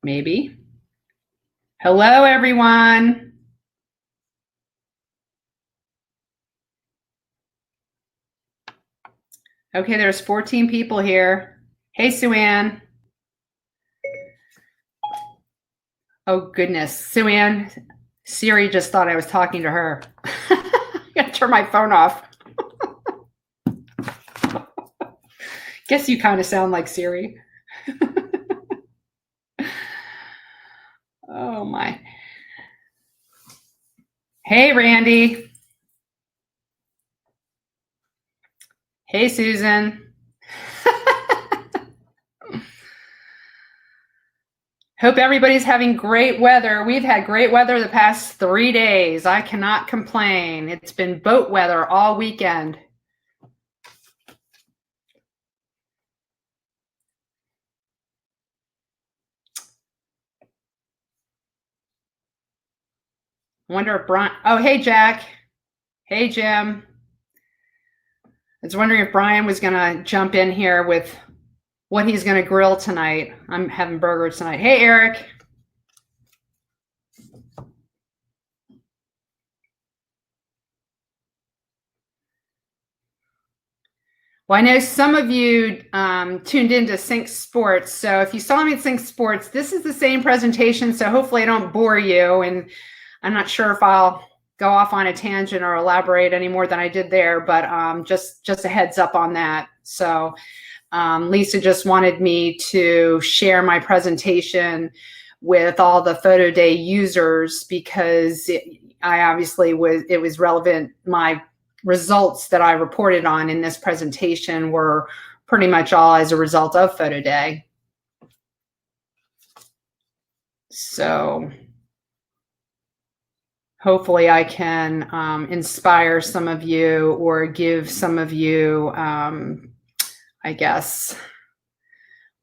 Maybe. Hello, everyone. Okay, there's 14 people here. Hey, Sue-Ann. Oh, goodness. Sue-Ann, Siri just thought I was talking to her. I gotta turn my phone off. Guess you kind of sound like Siri. Oh, my. Hey, Randy. Hey, Susan. Hope everybody's having great weather. We've had great weather the past 3 days. I cannot complain. It's been boat weather all weekend. I wonder if Brian, oh, hey, Jack. Hey, Jim. I was wondering if Brian was gonna jump in here with what he's gonna grill tonight. I'm having burgers tonight. Hey, Eric. Well, I know some of you tuned into Sync Sports. So if you saw me at Sync Sports, this is the same presentation. So hopefully I don't bore you. And I'm not sure if I'll go off on a tangent or elaborate any more than I did there, but just a heads up on that. So Lisa just wanted me to share my presentation with all the Photo Day users because it was relevant. My results that I reported on in this presentation were pretty much all as a result of Photo Day. So hopefully I can inspire some of you or give some of you, I guess,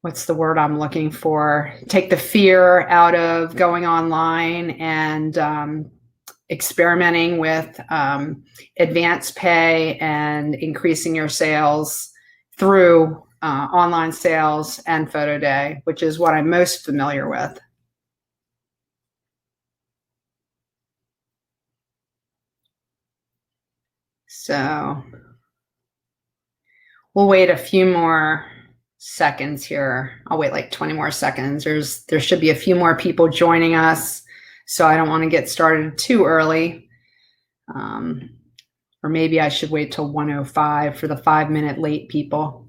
what's the word I'm looking for? Take the fear out of going online and experimenting with advanced pay and increasing your sales through online sales and Photo Day, which is what I'm most familiar with. So we'll wait a few more seconds here. I'll wait like 20 more seconds. There should be a few more people joining us, so I don't want to get started too early. Or maybe I should wait till 1:05 for the 5-minute late people.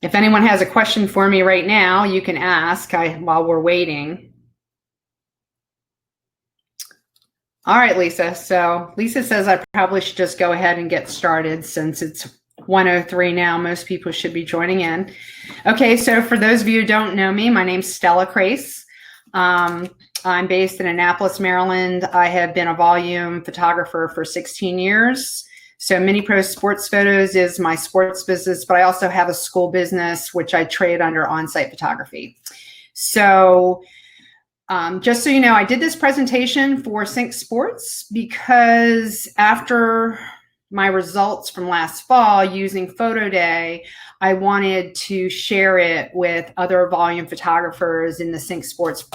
If anyone has a question for me right now, you can ask while we're waiting. All right, Lisa. So Lisa says I probably should just go ahead and get started since it's 1:03 now. Most people should be joining in. Okay, so for those of you who don't know me, my name's Stella Crase. I'm based in Annapolis, Maryland. I have been a volume photographer for 16 years. So Mini Pro Sports Photos is my sports business, but I also have a school business, which I trade under on-site photography. So just so you know, I did this presentation for Sync Sports because after my results from last fall using Photo Day, I wanted to share it with other volume photographers in the Sync Sports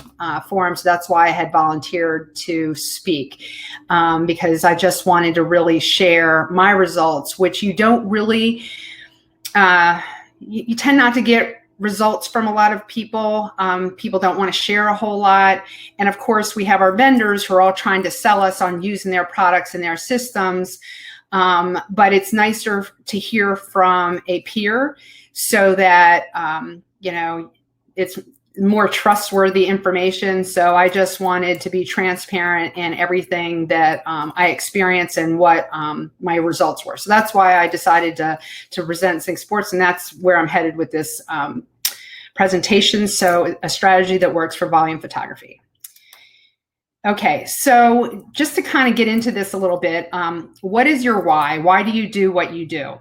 forum. So that's why I had volunteered to speak, because I just wanted to really share my results, which you don't really, you tend not to get results from a lot of people. People don't want to share a whole lot. And of course, we have our vendors who are all trying to sell us on using their products and their systems. But it's nicer to hear from a peer so that, you know, it's more trustworthy information. So I just wanted to be transparent in everything that I experienced and what my results were. So that's why I decided to present Sync Sports, and that's where I'm headed with this presentation. So a strategy that works for volume photography. Okay, so just to kind of get into this a little bit, what is your why? Why do you do what you do?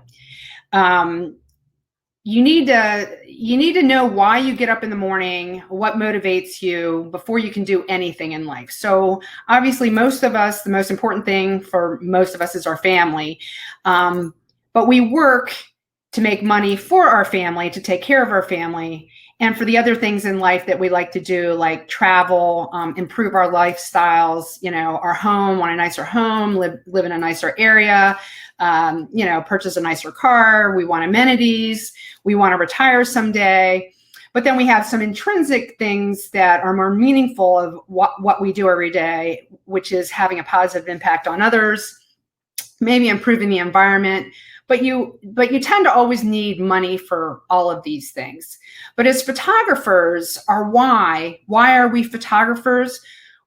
You need to know why you get up in the morning, what motivates you before you can do anything in life. So obviously most of us, the most important thing for most of us is our family. But we work to make money for our family, to take care of our family, and for the other things in life that we like to do, like travel, improve our lifestyles, our home, want a nicer home, live in a nicer area, purchase a nicer car. We want amenities. We want to retire someday. But then we have some intrinsic things that are more meaningful of what we do every day, which is having a positive impact on others, maybe improving the environment. But you tend to always need money for all of these things. But as photographers, why are we photographers?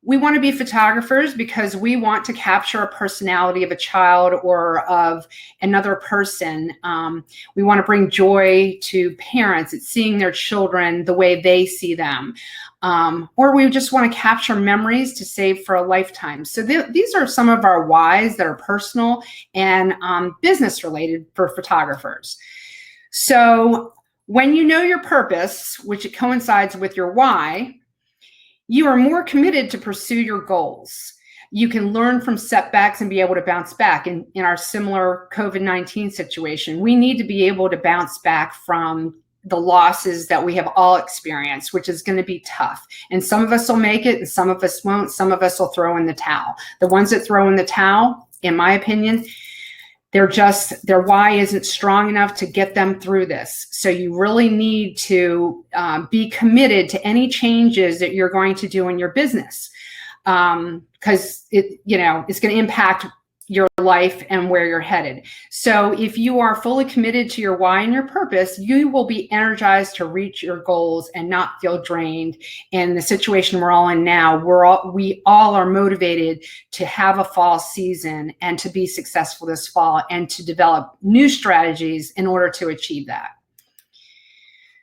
We want to be photographers because we want to capture a personality of a child or of another person. We want to bring joy to parents at seeing their children the way they see them. Or we just want to capture memories to save for a lifetime. So these are some of our whys that are personal and business related for photographers. So when you know your purpose, which it coincides with your why, you are more committed to pursue your goals. You can learn from setbacks and be able to bounce back. In our similar COVID-19 situation, we need to be able to bounce back from the losses that we have all experienced, which is going to be tough. And some of us will make it and some of us won't. Some of us will throw in the towel. The ones that throw in the towel, in my opinion, their why isn't strong enough to get them through this. So you really need to be committed to any changes that you're going to do in your business, because it's going to impact your life and where you're headed. So if you are fully committed to your why and your purpose, you will be energized to reach your goals and not feel drained. And the situation we're all in now, we all are motivated to have a fall season and to be successful this fall and to develop new strategies in order to achieve that.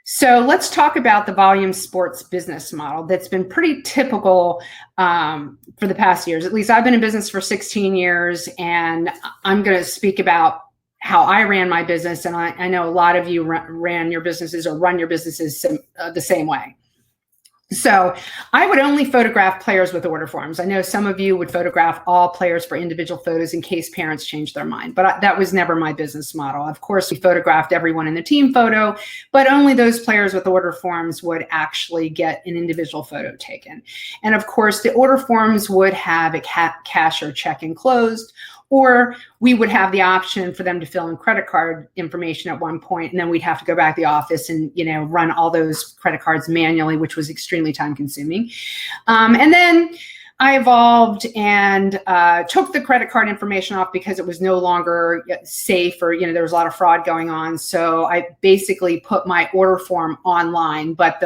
So let's talk about the volume sports business model that's been pretty typical for the past years. At least I've been in business for 16 years, and I'm going to speak about how I ran my business. And I know a lot of you ran your businesses or run your businesses the same way. So I would only photograph players with order forms. I know some of you would photograph all players for individual photos in case parents change their mind, but that was never my business model. Of course, we photographed everyone in the team photo, but only those players with order forms would actually get an individual photo taken. And of course, the order forms would have a cash or check enclosed, or we would have the option for them to fill in credit card information at one point, and then we'd have to go back to the office and run all those credit cards manually, which was extremely time consuming. And then I evolved and took the credit card information off because it was no longer safe, or there was a lot of fraud going on. So I basically put my order form online, but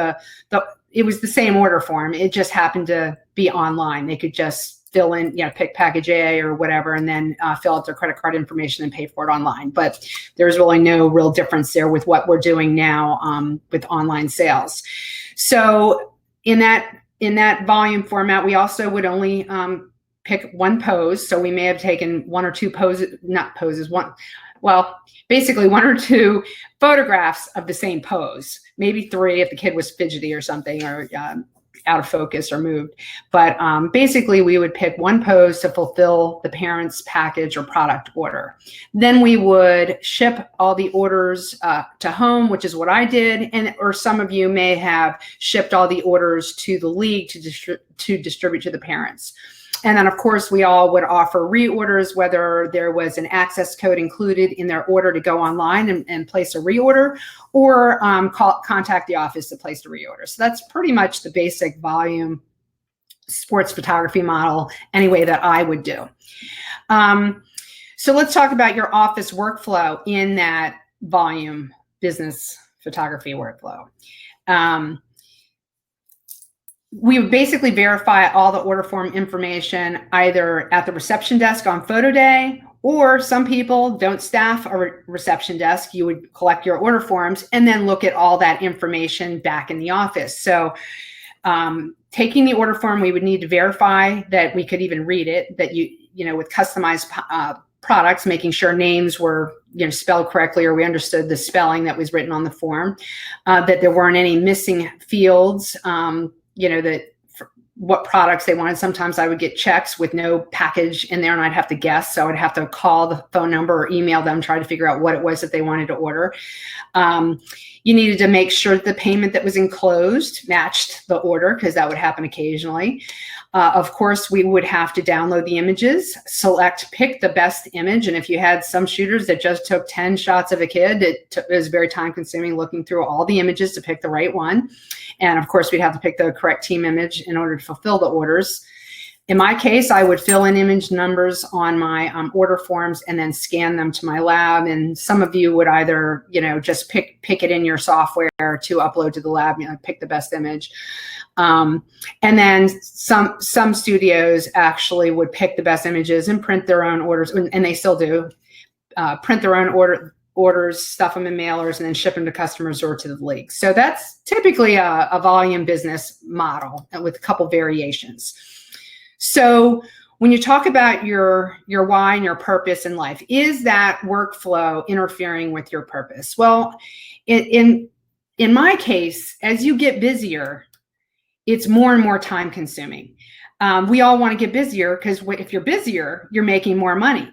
it was the same order form. It just happened to be online. They could just fill in, pick package A or whatever, and then fill out their credit card information and pay for it online. But there's really no real difference there with what we're doing now with online sales. So in that volume format, we also would only pick one pose. So we may have taken one or two basically one or two photographs of the same pose, maybe three if the kid was fidgety or something, or out of focus or moved. But basically we would pick one pose to fulfill the parent's package or product order. Then we would ship all the orders to home, which is what I did. Or some of you may have shipped all the orders to the league to distribute to the parents. And then, of course, we all would offer reorders, whether there was an access code included in their order to go online and place a reorder, or contact the office to place the reorder. So that's pretty much the basic volume sports photography model, anyway, that I would do. So let's talk about your office workflow in that volume business photography workflow. We would basically verify all the order form information either at the reception desk on photo day, or some people don't staff a reception desk. You would collect your order forms and then look at all that information back in the office. So taking the order form, we would need to verify that we could even read it, that with customized products, making sure names were spelled correctly, or we understood the spelling that was written on the form, that there weren't any missing fields, that what products they wanted. Sometimes I would get checks with no package in there and I'd have to guess. So I'd have to call the phone number or email them, try to figure out what it was that they wanted to order. You needed to make sure that the payment that was enclosed matched the order, because that would happen occasionally. Of course, we would have to download the images, pick the best image. And if you had some shooters that just took 10 shots of a kid, it was very time consuming looking through all the images to pick the right one. And of course, we'd have to pick the correct team image in order to fulfill the orders. In my case, I would fill in image numbers on my order forms and then scan them to my lab. And some of you would either, just pick it in your software to upload to the lab, pick the best image. And then some studios actually would pick the best images and print their own orders, and they still do, print their own orders, stuff them in mailers, and then ship them to customers or to the league. So that's typically a volume business model with a couple variations. So when you talk about your why and your purpose in life, is that workflow interfering with your purpose? Well, in my case, as you get busier, it's more and more time consuming. We all want to get busier because if you're busier, you're making more money.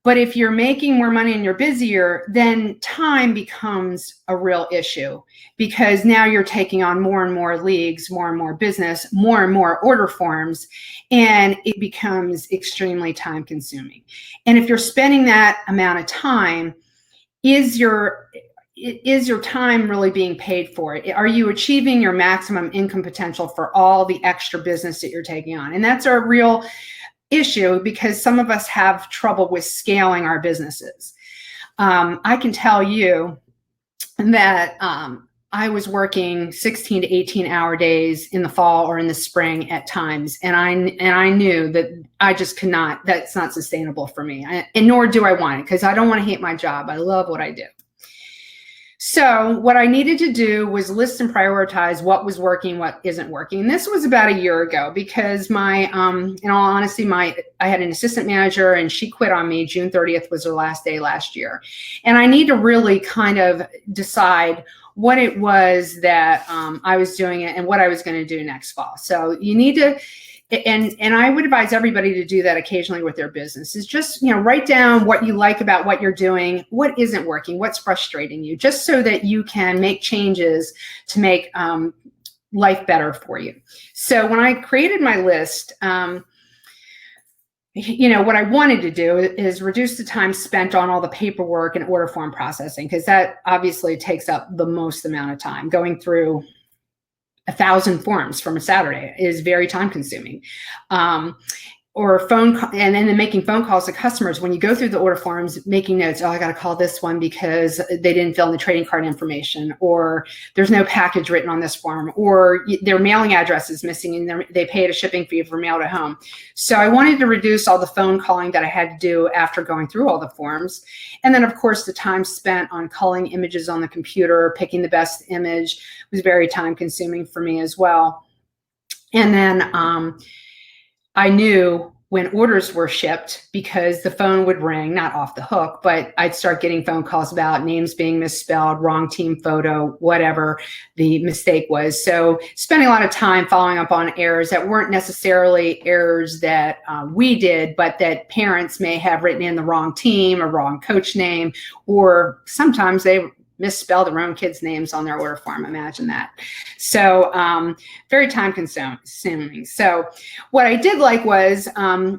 But if you're making more money and you're busier, then time becomes a real issue, because now you're taking on more and more leagues, more and more business, more and more order forms, and it becomes extremely time consuming. And if you're spending that amount of time, is your time really being paid for it? Are you achieving your maximum income potential for all the extra business that you're taking on? And that's a real issue, because some of us have trouble with scaling our businesses. I can tell you that I was working 16 to 18-hour days in the fall or in the spring at times, and I knew that I just could not. That's not sustainable for me, and nor do I want it, because I don't want to hate my job. I love what I do. So what I needed to do was list and prioritize what was working, what isn't working. And this was about a year ago, because in all honesty, I had an assistant manager and she quit on me. June 30th was her last day last year. And I need to really kind of decide what it was that I was doing and what I was going to do next fall. So you need to, and I would advise everybody to do that occasionally with their business, is just, write down what you like about what you're doing, what isn't working, what's frustrating you, just so that you can make changes to make life better for you. So when I created my list, what I wanted to do is reduce the time spent on all the paperwork and order form processing, because that obviously takes up the most amount of time. Going through 1,000 forms from a Saturday is very time consuming. Or and then making phone calls to customers. When you go through the order forms, making notes, I got to call this one because they didn't fill in the trading card information, or there's no package written on this form, or their mailing address is missing and they paid a shipping fee for mail to home. So I wanted to reduce all the phone calling that I had to do after going through all the forms. And then of course the time spent on culling images on the computer, picking the best image, was very time consuming for me as well. And then I knew when orders were shipped, because the phone would ring, not off the hook, but I'd start getting phone calls about names being misspelled, wrong team photo, whatever the mistake was. So spending a lot of time following up on errors that weren't necessarily errors that we did, but that parents may have written in the wrong team or wrong coach name, or sometimes they misspell their own kids' names on their order form. Imagine that. So very time consuming. So what I did like was,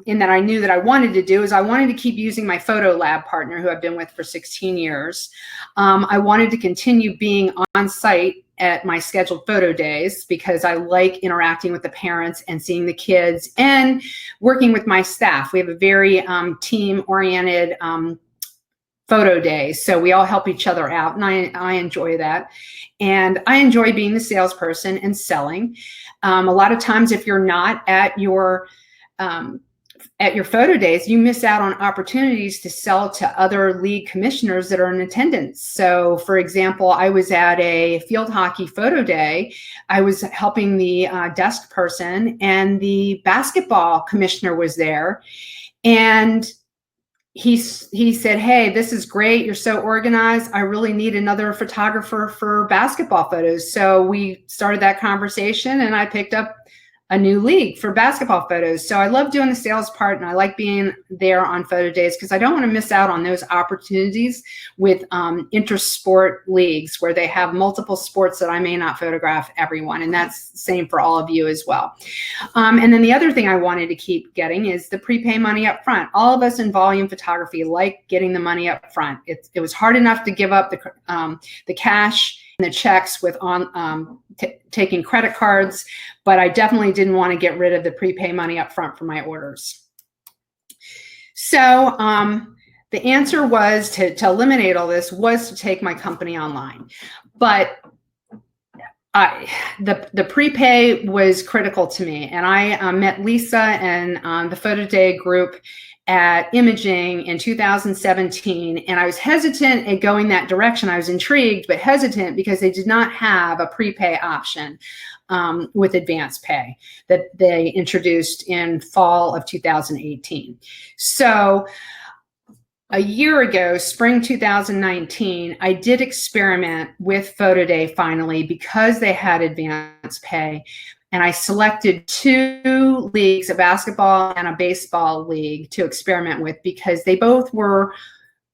in that I knew that I wanted to do, is I wanted to keep using my photo lab partner who I've been with for 16 years. I wanted to continue being on site at my scheduled photo days, because I like interacting with the parents and seeing the kids and working with my staff. We have a very team-oriented photo days. So we all help each other out, and I enjoy that. And I enjoy being the salesperson and selling. A lot of times if you're not at your photo days, you miss out on opportunities to sell to other league commissioners that are in attendance. So for example, I was at a field hockey photo day. I was helping the desk person, and the basketball commissioner was there. And he said, "Hey, this is great. You're so organized. I really need another photographer for basketball photos." So we started that conversation, and I picked up a new league for basketball photos. So I love doing the sales part, and I like being there on photo days because I don't want to miss out on those opportunities with inter-sport leagues where they have multiple sports that I may not photograph everyone. And that's the same for all of you as well. And then the other thing I wanted to keep getting is the prepay money up front. All of us in volume photography like getting the money up front. It was hard enough to give up the cash and the checks with taking credit cards, but I definitely didn't want to get rid of the prepay money up front for my orders. So the answer was to eliminate all this was to take my company online. But the prepay was critical to me. And I met Lisa and the Photo Day group at Imaging in 2017, and I was hesitant at going that direction. I was intrigued, but hesitant because they did not have a prepay option with advance pay that they introduced in fall of 2018. So a year ago, spring 2019, I did experiment with Photo Day finally because they had advance pay. And I selected 2 leagues, a basketball and a baseball league, to experiment with because they both were,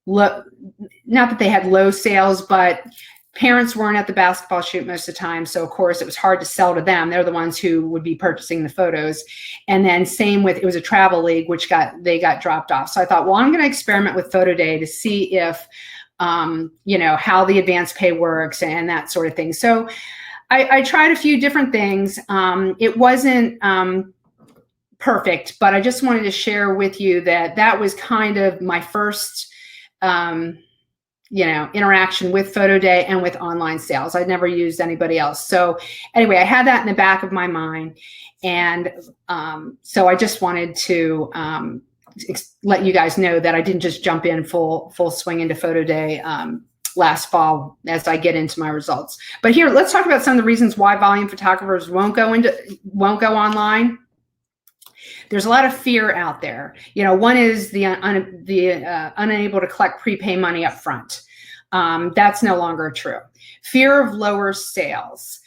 not that they had low sales, but parents weren't at the basketball shoot most of the time. So of course it was hard to sell to them. They're the ones who would be purchasing the photos. And then same with, it was a travel league, which they got dropped off. So I thought, well, I'm going to experiment with Photo Day to see if, you know, how the advance pay works and that sort of thing. So I tried a few different things. It wasn't perfect, but I just wanted to share with you that that was kind of my first, you know, interaction with Photo Day and with online sales. I'd never used anybody else. So anyway, I had that in the back of my mind. And so I just wanted to let you guys know that I didn't just jump in full swing into Photo Day last fall as I get into my results. But here, let's talk about some of the reasons why volume photographers won't go online. There's a lot of fear out there. You know, one is the unable to collect prepay money up front. That's no longer true. Fear of lower sales.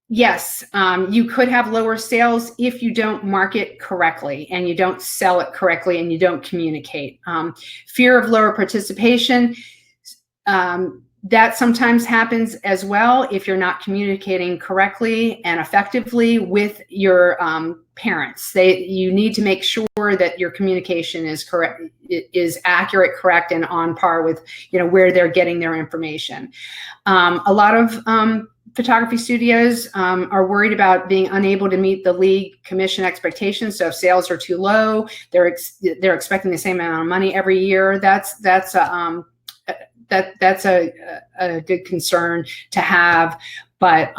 Yes, you could have lower sales if you don't market correctly and you don't sell it correctly and you don't communicate. Fear of lower participation, that sometimes happens as well if you're not communicating correctly and effectively with your parents. You need to make sure that your communication is correct, is accurate, correct, and on par with, you know, where they're getting their information. A lot of photography studios are worried about being unable to meet the league commission expectations. So if sales are too low, they're expecting the same amount of money every year. That's a good concern to have. But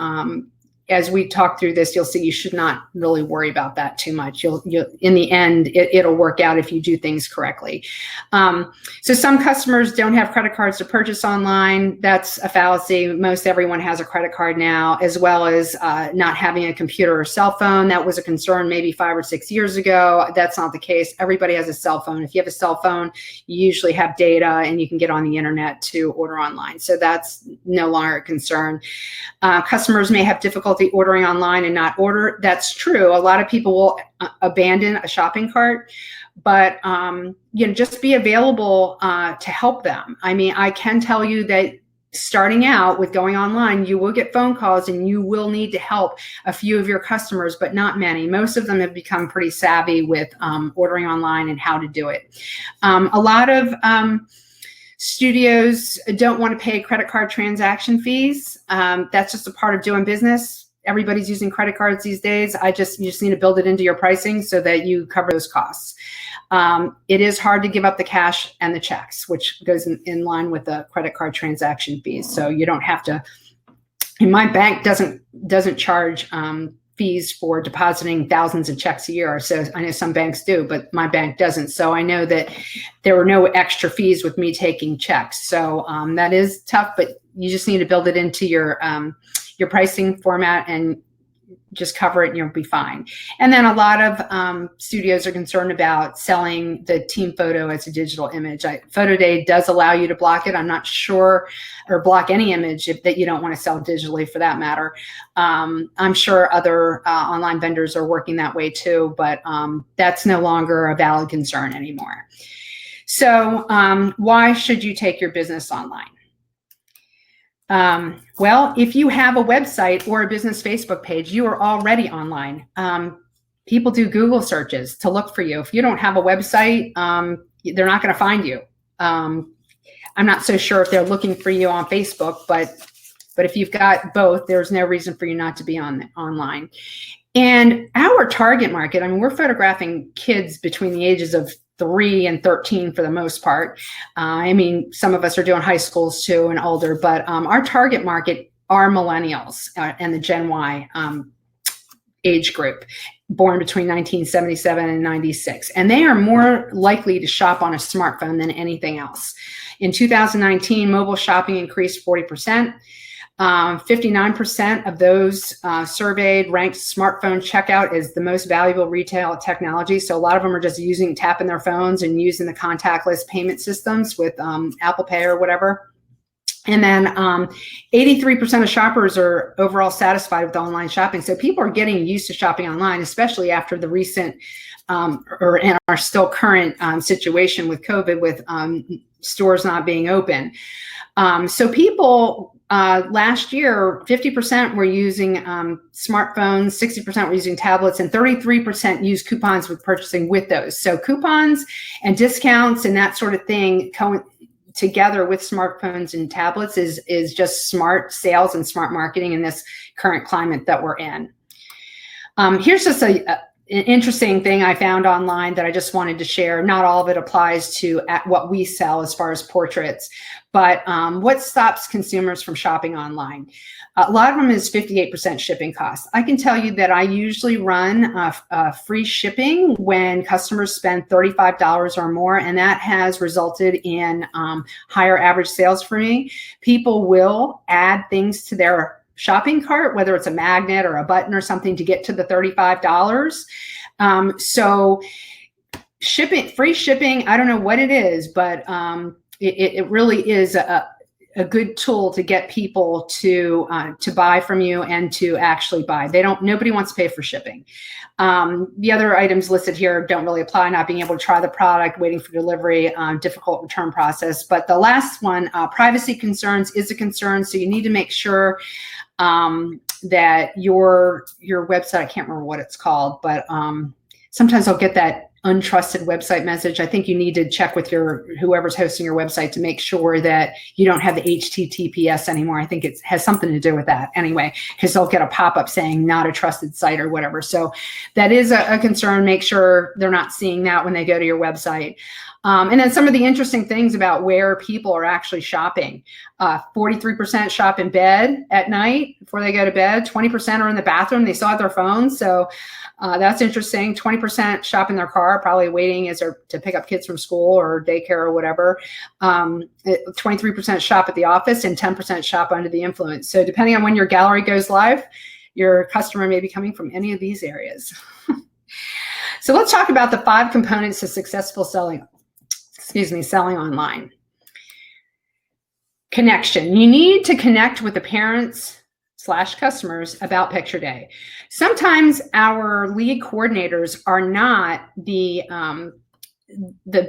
as we talk through this, you'll see you should not really worry about that too much. You'll in the end, it'll work out if you do things correctly. So some customers don't have credit cards to purchase online. That's a fallacy. Most everyone has a credit card now, as well as not having a computer or cell phone. That was a concern maybe 5 or 6 years ago. That's not the case. Everybody has a cell phone. If you have a cell phone, you usually have data and you can get on the internet to order online. So that's no longer a concern. Customers may have difficulty ordering online and not order. That's true. A lot of people will abandon a shopping cart, but you know, just be available to help them. I mean, I can tell you that starting out with going online, you will get phone calls and you will need to help a few of your customers, but not many. Most of them have become pretty savvy with ordering online and how to do it. A lot of studios don't want to pay credit card transaction fees. That's just a part of doing business. Everybody's using credit cards these days. You just need to build it into your pricing so that you cover those costs. It is hard to give up the cash and the checks, which goes in line with the credit card transaction fees. So you don't have to. And my bank doesn't charge fees for depositing thousands of checks a year. So I know some banks do, but my bank doesn't. So I know that there were no extra fees with me taking checks. So that is tough, but you just need to build it into your pricing format and just cover it and you'll be fine. And then a lot of studios are concerned about selling the team photo as a digital image. Photo Day does allow you to block it. I'm not sure, or block any image that you don't want to sell digitally for that matter. I'm sure other online vendors are working that way too, but that's no longer a valid concern anymore. So why should you take your business online? Well, if you have a website or a business Facebook page, you are already online. People do Google searches to look for you. If you don't have a website, they're not going to find you. I'm not so sure if they're looking for you on Facebook, but if you've got both, there's no reason for you not to be online. And our target market, I mean, we're photographing kids between the ages of 3 and 13 for the most part. I mean, some of us are doing high schools too and older, but our target market are millennials and the Gen Y age group, born between 1977 and 96. And they are more likely to shop on a smartphone than anything else. In 2019, mobile shopping increased 40%. 59% of those surveyed ranked smartphone checkout as the most valuable retail technology. So a lot of them are just tapping their phones and using the contactless payment systems with Apple Pay or whatever. And then 83% of shoppers are overall satisfied with online shopping. So people are getting used to shopping online, especially after the recent or in our still current situation with COVID, with stores not being open. So people last year, 50% were using smartphones, 60% were using tablets, and 33% used coupons with purchasing with those. So coupons and discounts and that sort of thing together with smartphones and tablets is just smart sales and smart marketing in this current climate that we're in. Here's just an interesting thing I found online that I just wanted to share. Not all of it applies to what we sell as far as portraits, but what stops consumers from shopping online? A lot of them is 58% shipping costs. I can tell you that I usually run free shipping when customers spend $35 or more, and that has resulted in higher average sales for me. People will add things to their shopping cart, whether it's a magnet or a button or something, to get to the $35. So free shipping, I don't know what it is, but it really is a good tool to get people to buy from you and to actually buy. Nobody wants to pay for shipping. The other items listed here don't really apply, not being able to try the product, waiting for delivery, difficult return process. But the last one, privacy concerns, is a concern. So you need to make sure that your website, I can't remember what it's called, but sometimes I'll get that untrusted website message. I think you need to check with whoever's hosting your website to make sure that you don't have the HTTPS anymore. I think it has something to do with that anyway, because they'll get a pop-up saying not a trusted site or whatever. So that is a concern. Make sure they're not seeing that when they go to your website. And then some of the interesting things about where people are actually shopping. 43% shop in bed at night before they go to bed. 20% are in the bathroom. They still have their phones. So that's interesting. 20% shop in their car, probably waiting to pick up kids from school or daycare or whatever. 23% shop at the office, and 10% shop under the influence. So depending on when your gallery goes live, your customer may be coming from any of these areas. So let's talk about the 5 components to successful selling online. Connection. You need to connect with the parents/customers about picture day. Sometimes our lead coordinators are not the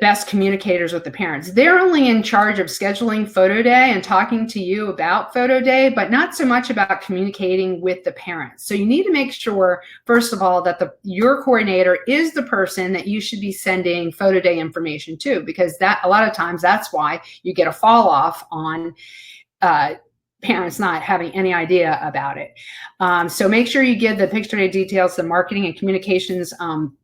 best communicators with the parents. They're only in charge of scheduling photo day and talking to you about photo day, but not so much about communicating with the parents. So you need to make sure, first of all, that your coordinator is the person that you should be sending photo day information to, because that a lot of times that's why you get a fall off on parents not having any idea about it. So make sure you give the picture day details to the marketing and communications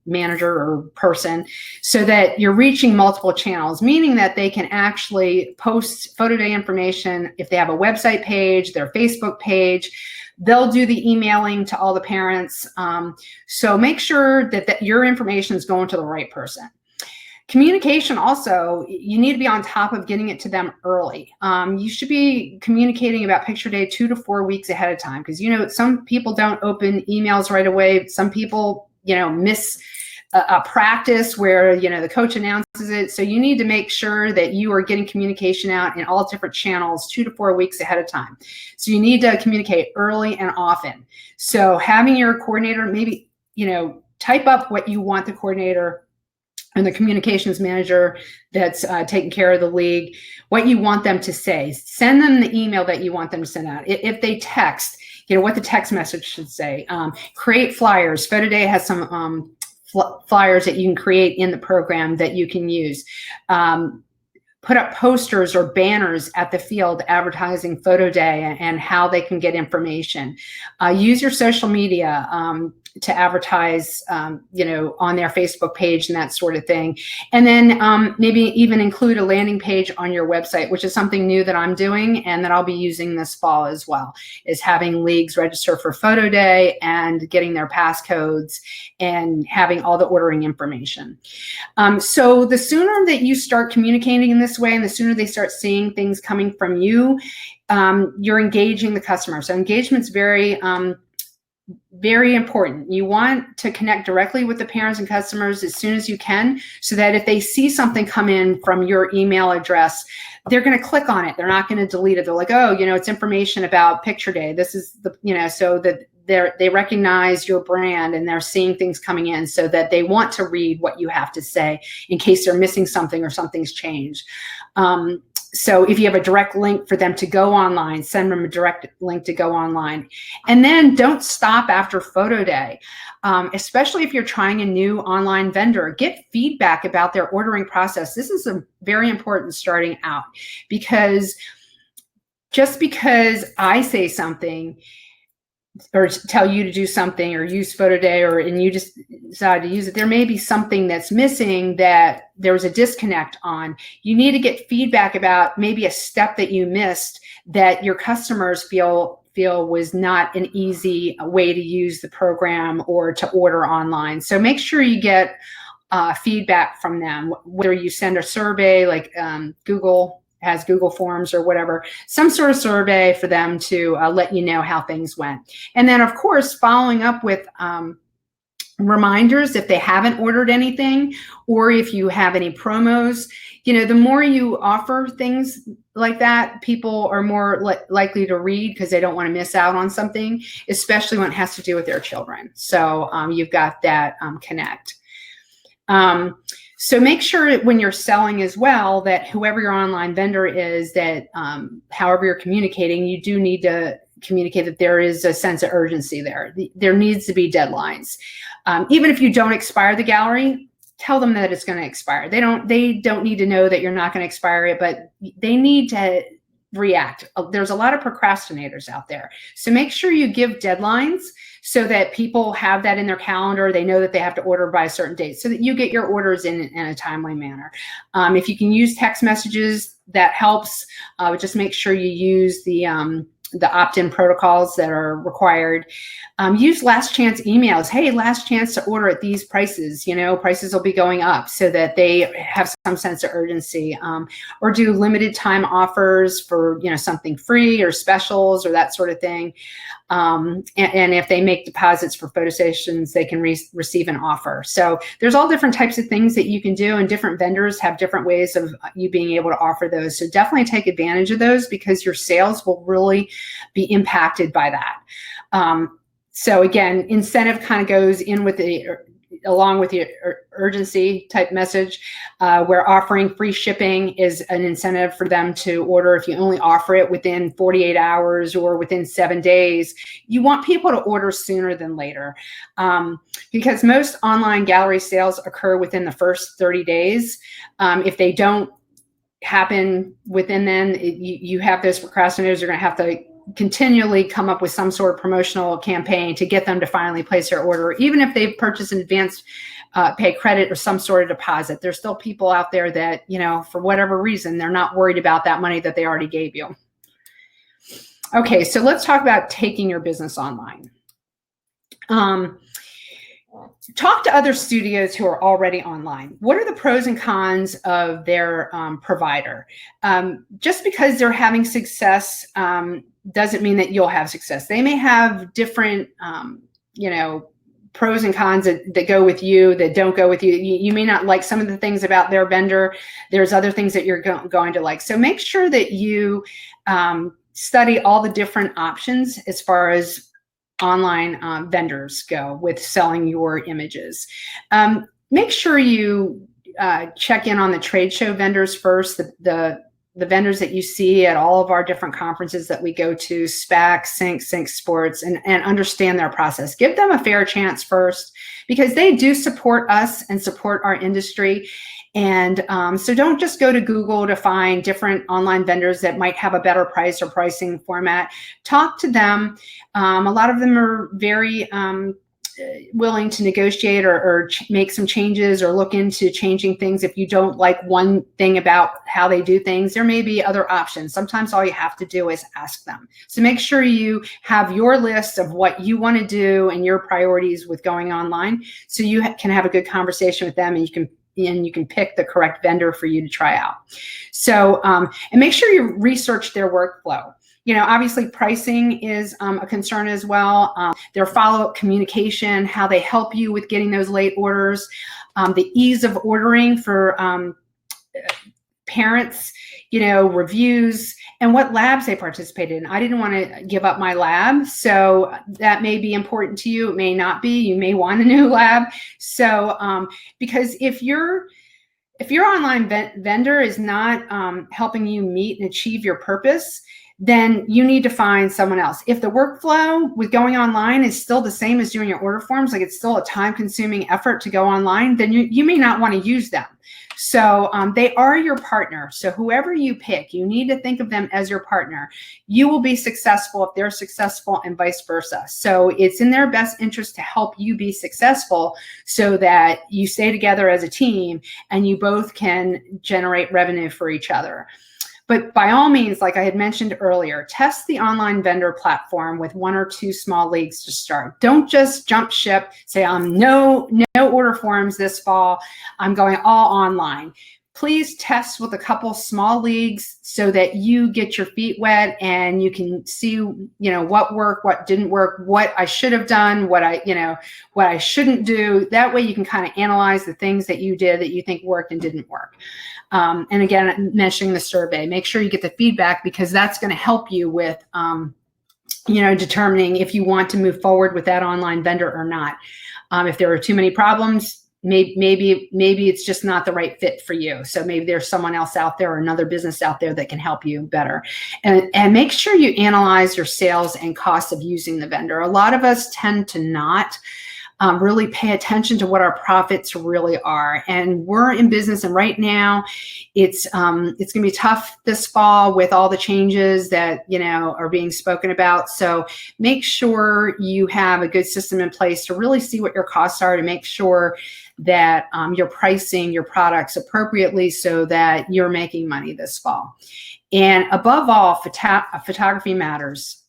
manager or person, so that you're reaching multiple channels, meaning that they can actually post photo day information. If they have a website page, their Facebook page, they'll do the emailing to all the parents. So make sure that your information is going to the right person. Communication also, you need to be on top of getting it to them early. You should be communicating about picture day 2 to 4 weeks ahead of time, because, some people don't open emails right away. Some people, miss a practice where, the coach announces it. So you need to make sure that you are getting communication out in all different channels 2 to 4 weeks ahead of time. So you need to communicate early and often. So having your coordinator maybe, type up what you want the coordinator and the communications manager that's taking care of the league, what you want them to say. Send them the email that you want them to send out. If they text, what the text message should say. Create flyers. Photo Day has some flyers that you can create in the program that you can use. Put up posters or banners at the field advertising Photo Day and how they can get information. Use your social media to advertise, on their Facebook page and that sort of thing. And then maybe even include a landing page on your website, which is something new that I'm doing and that I'll be using this fall as well, is having leagues register for Photo Day and getting their passcodes and having all the ordering information. So the sooner that you start communicating in this way and the sooner they start seeing things coming from you, you're engaging the customer. So engagement's very important. You want to connect directly with the parents and customers as soon as you can, so that if they see something come in from your email address, they're going to click on it. They're not going to delete it. They're like, oh, it's information about picture day. This is the, so that they recognize your brand and they're seeing things coming in, so that they want to read what you have to say in case they're missing something or something's changed. So if you have a direct link for them to go online, send them a direct link to go online. And then don't stop after Photo Day, especially if you're trying a new online vendor. Get feedback about their ordering process. This is very important starting out, because just because I say something or tell you to do something or use Photo Day and you just decide to use it, there may be something that's missing that there was a disconnect on. You need to get feedback about maybe a step that you missed that your customers feel was not an easy way to use the program or to order online. So make sure you get feedback from them, whether you send a survey like Google has Google Forms or whatever, some sort of survey for them to let you know how things went. And then, of course, following up with reminders if they haven't ordered anything, or if you have any promos. The more you offer things like that, people are more likely to read because they don't want to miss out on something, especially when it has to do with their children. So you've got that connect. So make sure when you're selling as well that whoever your online vendor is, that however you're communicating, you do need to communicate that there is a sense of urgency there. There needs to be deadlines. Even if you don't expire the gallery, tell them that it's going to expire. They don't need to know that you're not going to expire it, but they need to react. There's a lot of procrastinators out there. So make sure you give deadlines so that people have that in their calendar. They know that they have to order by a certain date, so that you get your orders in a timely manner. If you can use text messages, that helps. Just make sure you use the opt-in protocols that are required. Use last chance emails. Hey, last chance to order at these prices. Prices will be going up, so that they have some sense of urgency. Or do limited time offers for something free or specials or that sort of thing. And if they make deposits for photo stations, they can receive an offer. So there's all different types of things that you can do, and different vendors have different ways of you being able to offer those. So definitely take advantage of those, because your sales will really be impacted by that. So again, incentive kind of goes in with along with the urgency type message, where offering free shipping is an incentive for them to order. If you only offer it within 48 hours or within 7 days, you want people to order sooner than later, because most online gallery sales occur within the first 30 days. If they don't happen within then, you have those procrastinators. You're going to have to continually come up with some sort of promotional campaign to get them to finally place their order, even if they've purchased an advance pay credit or some sort of deposit. There's still people out there that, for whatever reason, they're not worried about that money that they already gave you. Okay, so let's talk about taking your business online. talk to other studios who are already online. What are the pros and cons of their provider? Just because they're having success doesn't mean that you'll have success. They may have different, pros and cons that go with you, that don't go with you. You may not like some of the things about their vendor. There's other things that you're going to like. So make sure that you study all the different options as far as online vendors go with selling your images. Make sure you check in on the trade show vendors first, the vendors that you see at all of our different conferences that we go to, SPAC, Sync Sports, and understand their process. Give them a fair chance first, because they do support us and support our industry. And so don't just go to Google to find different online vendors that might have a better price or pricing format. Talk to them. A lot of them are very willing to negotiate or make some changes or look into changing things. If you don't like one thing about how they do things, there may be other options. Sometimes all you have to do is ask them. So make sure you have your list of what you want to do and your priorities with going online, so you can have a good conversation with them, and you can pick the correct vendor for you to try out. So, and make sure you research their workflow. Obviously pricing is a concern as well. Their follow-up communication, how they help you with getting those late orders, the ease of ordering for parents, reviews, and what labs they participated in. I didn't want to give up my lab, so that may be important to you. It may not be. You may want a new lab. So, because if your online vendor is not helping you meet and achieve your purpose, then you need to find someone else. If the workflow with going online is still the same as doing your order forms, like it's still a time-consuming effort to go online, then you may not want to use them. So they are your partner. So whoever you pick, you need to think of them as your partner. You will be successful if they're successful, and vice versa. So it's in their best interest to help you be successful, so that you stay together as a team and you both can generate revenue for each other. But by all means, like I had mentioned earlier, test the online vendor platform with 1 or 2 small leagues to start. Don't just jump ship, say, no order forms this fall, I'm going all online. Please test with a couple small leagues so that you get your feet wet and you can see, what worked, what didn't work, what I should have done, what I shouldn't do. That way you can kind of analyze the things that you did that you think worked and didn't work. And again, mentioning the survey, make sure you get the feedback, because that's going to help you with, determining if you want to move forward with that online vendor or not. If there are too many problems, maybe it's just not the right fit for you. So maybe there's someone else out there or another business out there that can help you better. And make sure you analyze your sales and costs of using the vendor. A lot of us tend to not really pay attention to what our profits really are. And we're in business, and right now it's going to be tough this fall with all the changes that, are being spoken about. So make sure you have a good system in place to really see what your costs are, to make sure that you're pricing your products appropriately so that you're making money this fall. And above all, photography matters.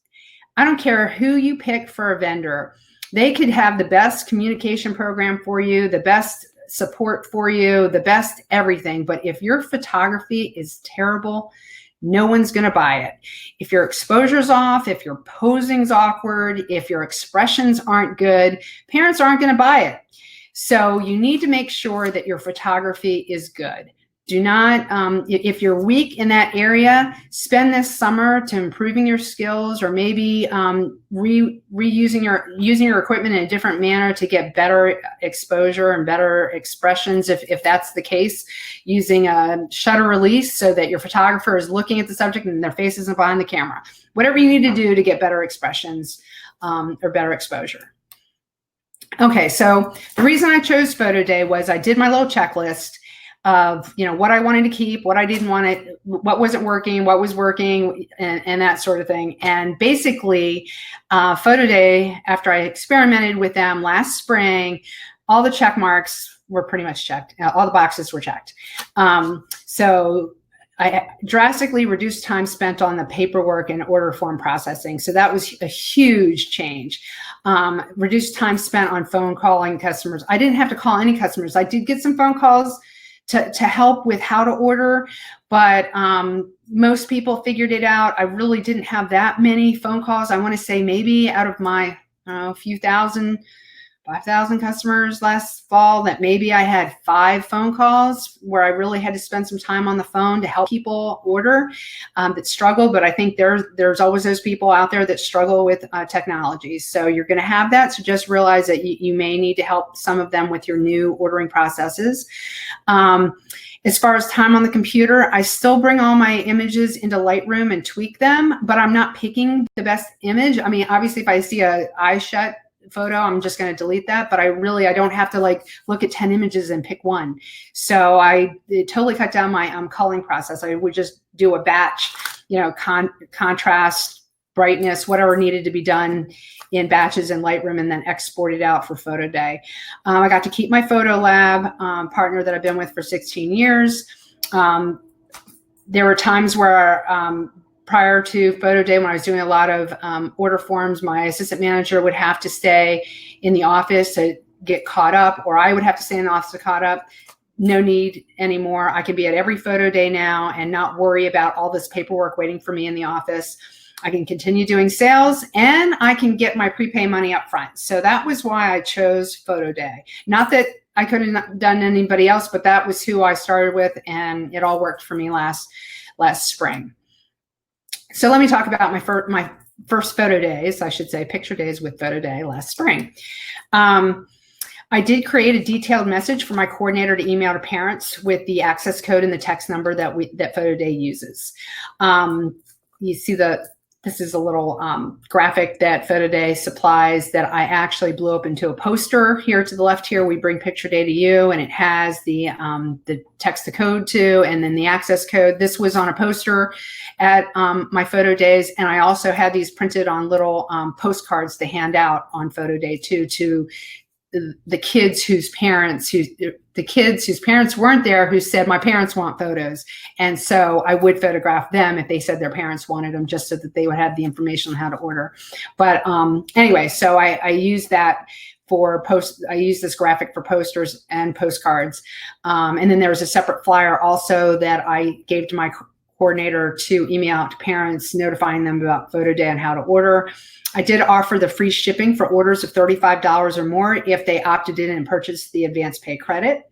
I don't care who you pick for a vendor. They could have the best communication program for you, the best support for you, the best everything. But if your photography is terrible, no one's going to buy it. If your exposure's off, if your posing's awkward, if your expressions aren't good, parents aren't going to buy it. So you need to make sure that your photography is good. Do not, if you're weak in that area, spend this summer to improving your skills, or maybe using your equipment in a different manner to get better exposure and better expressions. If that's the case, using a shutter release so that your photographer is looking at the subject and their face isn't behind the camera. Whatever you need to do to get better expressions or better exposure. Okay, so the reason I chose Photo Day was I did my little checklist of what I wanted to keep, what I didn't want to, what wasn't working, what was working, and that sort of thing. And basically, Photo Day, after I experimented with them last spring, all the check marks were pretty much checked. All the boxes were checked. So I drastically reduced time spent on the paperwork and order form processing. So that was a huge change. Reduced time spent on phone calling customers. I didn't have to call any customers. I did get some phone calls to help with how to order, but most people figured it out. I really didn't have that many phone calls. I want to say maybe out of my few thousand, 5,000 customers last fall, that maybe I had 5 phone calls where I really had to spend some time on the phone to help people order that struggle. But I think there's always those people out there that struggle with technology. So you're going to have that. So just realize that you may need to help some of them with your new ordering processes. As far as time on the computer, I still bring all my images into Lightroom and tweak them, but I'm not picking the best image. I mean, obviously if I see a eye shut photo, I'm just going to delete that, but I don't have to like look at 10 images and pick one. So it totally cut down my culling process. I would just do a batch, contrast, brightness, whatever needed to be done in batches in Lightroom, and then export it out for photo day. I got to keep my photo lab partner that I've been with for 16 years. There were times where prior to photo day, when I was doing a lot of order forms, my assistant manager would have to stay in the office to get caught up, or I would have to stay in the office to caught up. No need anymore. I can be at every photo day now and not worry about all this paperwork waiting for me in the office. I can continue doing sales, and I can get my prepay money up front. So that was why I chose photo day. Not that I couldn't have done anybody else, but that was who I started with, and it all worked for me last spring. So let me talk about my first photo days, I should say, picture days with photo day last spring. I did create a detailed message for my coordinator to email to parents with the access code and the text number that photo day uses. You see this is a little graphic that Photo Day supplies that I actually blew up into a poster here to the left here. We bring picture day to you, and it has the text to code to, and then the access code. This was on a poster at my photo days, and I also had these printed on little postcards to hand out on photo day too, to the kids whose parents weren't there, who said, my parents want photos. And so I would photograph them if they said their parents wanted them, just so that they would have the information on how to order. But anyway, so I use that I use this graphic for posters and postcards. And then there was a separate flyer also that I gave to my coordinator to email out to parents, notifying them about photo day and how to order. I did offer the free shipping for orders of $35 or more if they opted in and purchased the advance pay credit.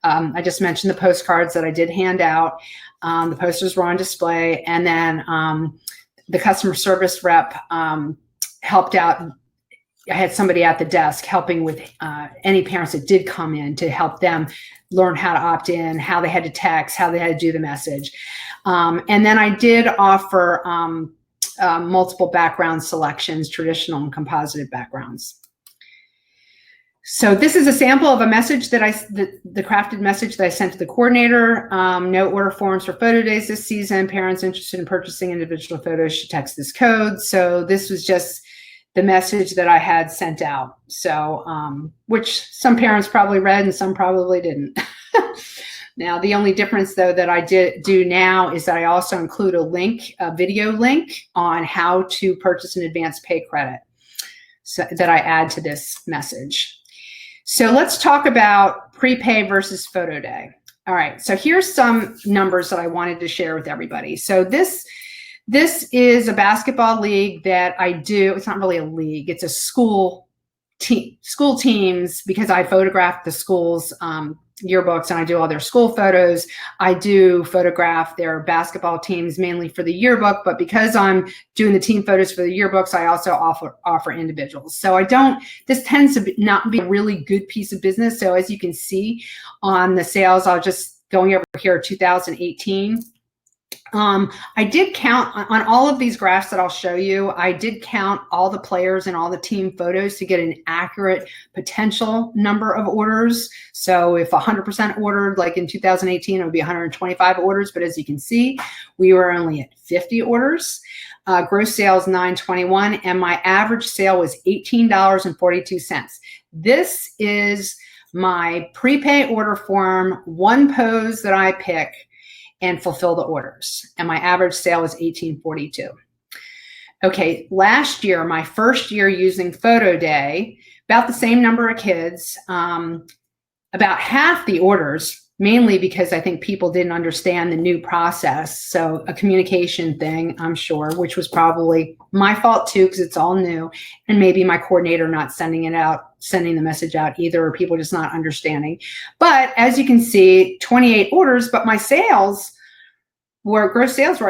I just mentioned the postcards that I did hand out. The posters were on display, and then the customer service rep helped out. I had somebody at the desk helping with any parents that did come in to help them learn how to opt in, how they had to text, how they had to do the message. And then I did offer multiple background selections, traditional and composited backgrounds. So this is a sample of a message that the crafted message that I sent to the coordinator. No order forms for photo days this season. Parents interested in purchasing individual photos should text this code. So this was just the message that I had sent out. So, which some parents probably read and some probably didn't. Now, the only difference though that I do now is that I also include a video link on how to purchase an advance pay credit, so that I add to this message. So let's talk about prepay versus photo day. All right, so here's some numbers that I wanted to share with everybody. So this is a basketball league that I do. It's not really a league, it's a school teams, because I photograph the school's yearbooks and I do all their school photos. I do photograph their basketball teams mainly for the yearbook, but because I'm doing the team photos for the yearbooks, I also offer individuals. So this tends to not be a really good piece of business. So as you can see on the sales, I'll just going over here 2018. I did count on all of these graphs that I'll show you. I did count all the players and all the team photos to get an accurate potential number of orders. So if 100% ordered, like in 2018, it would be 125 orders. But as you can see, we were only at 50 orders. Gross sales $921, and my average sale was $18.42. This is my prepay order form, one pose that I pick. and fulfill the orders. And my average sale was $18.42. Okay, last year, my first year using Photo Day, about the same number of kids, about half the orders, mainly because I think people didn't understand the new process. So a communication thing, I'm sure, which was probably my fault too, because it's all new. And maybe my coordinator not sending the message out either, or people just not understanding. But as you can see, 28 orders, but my gross sales were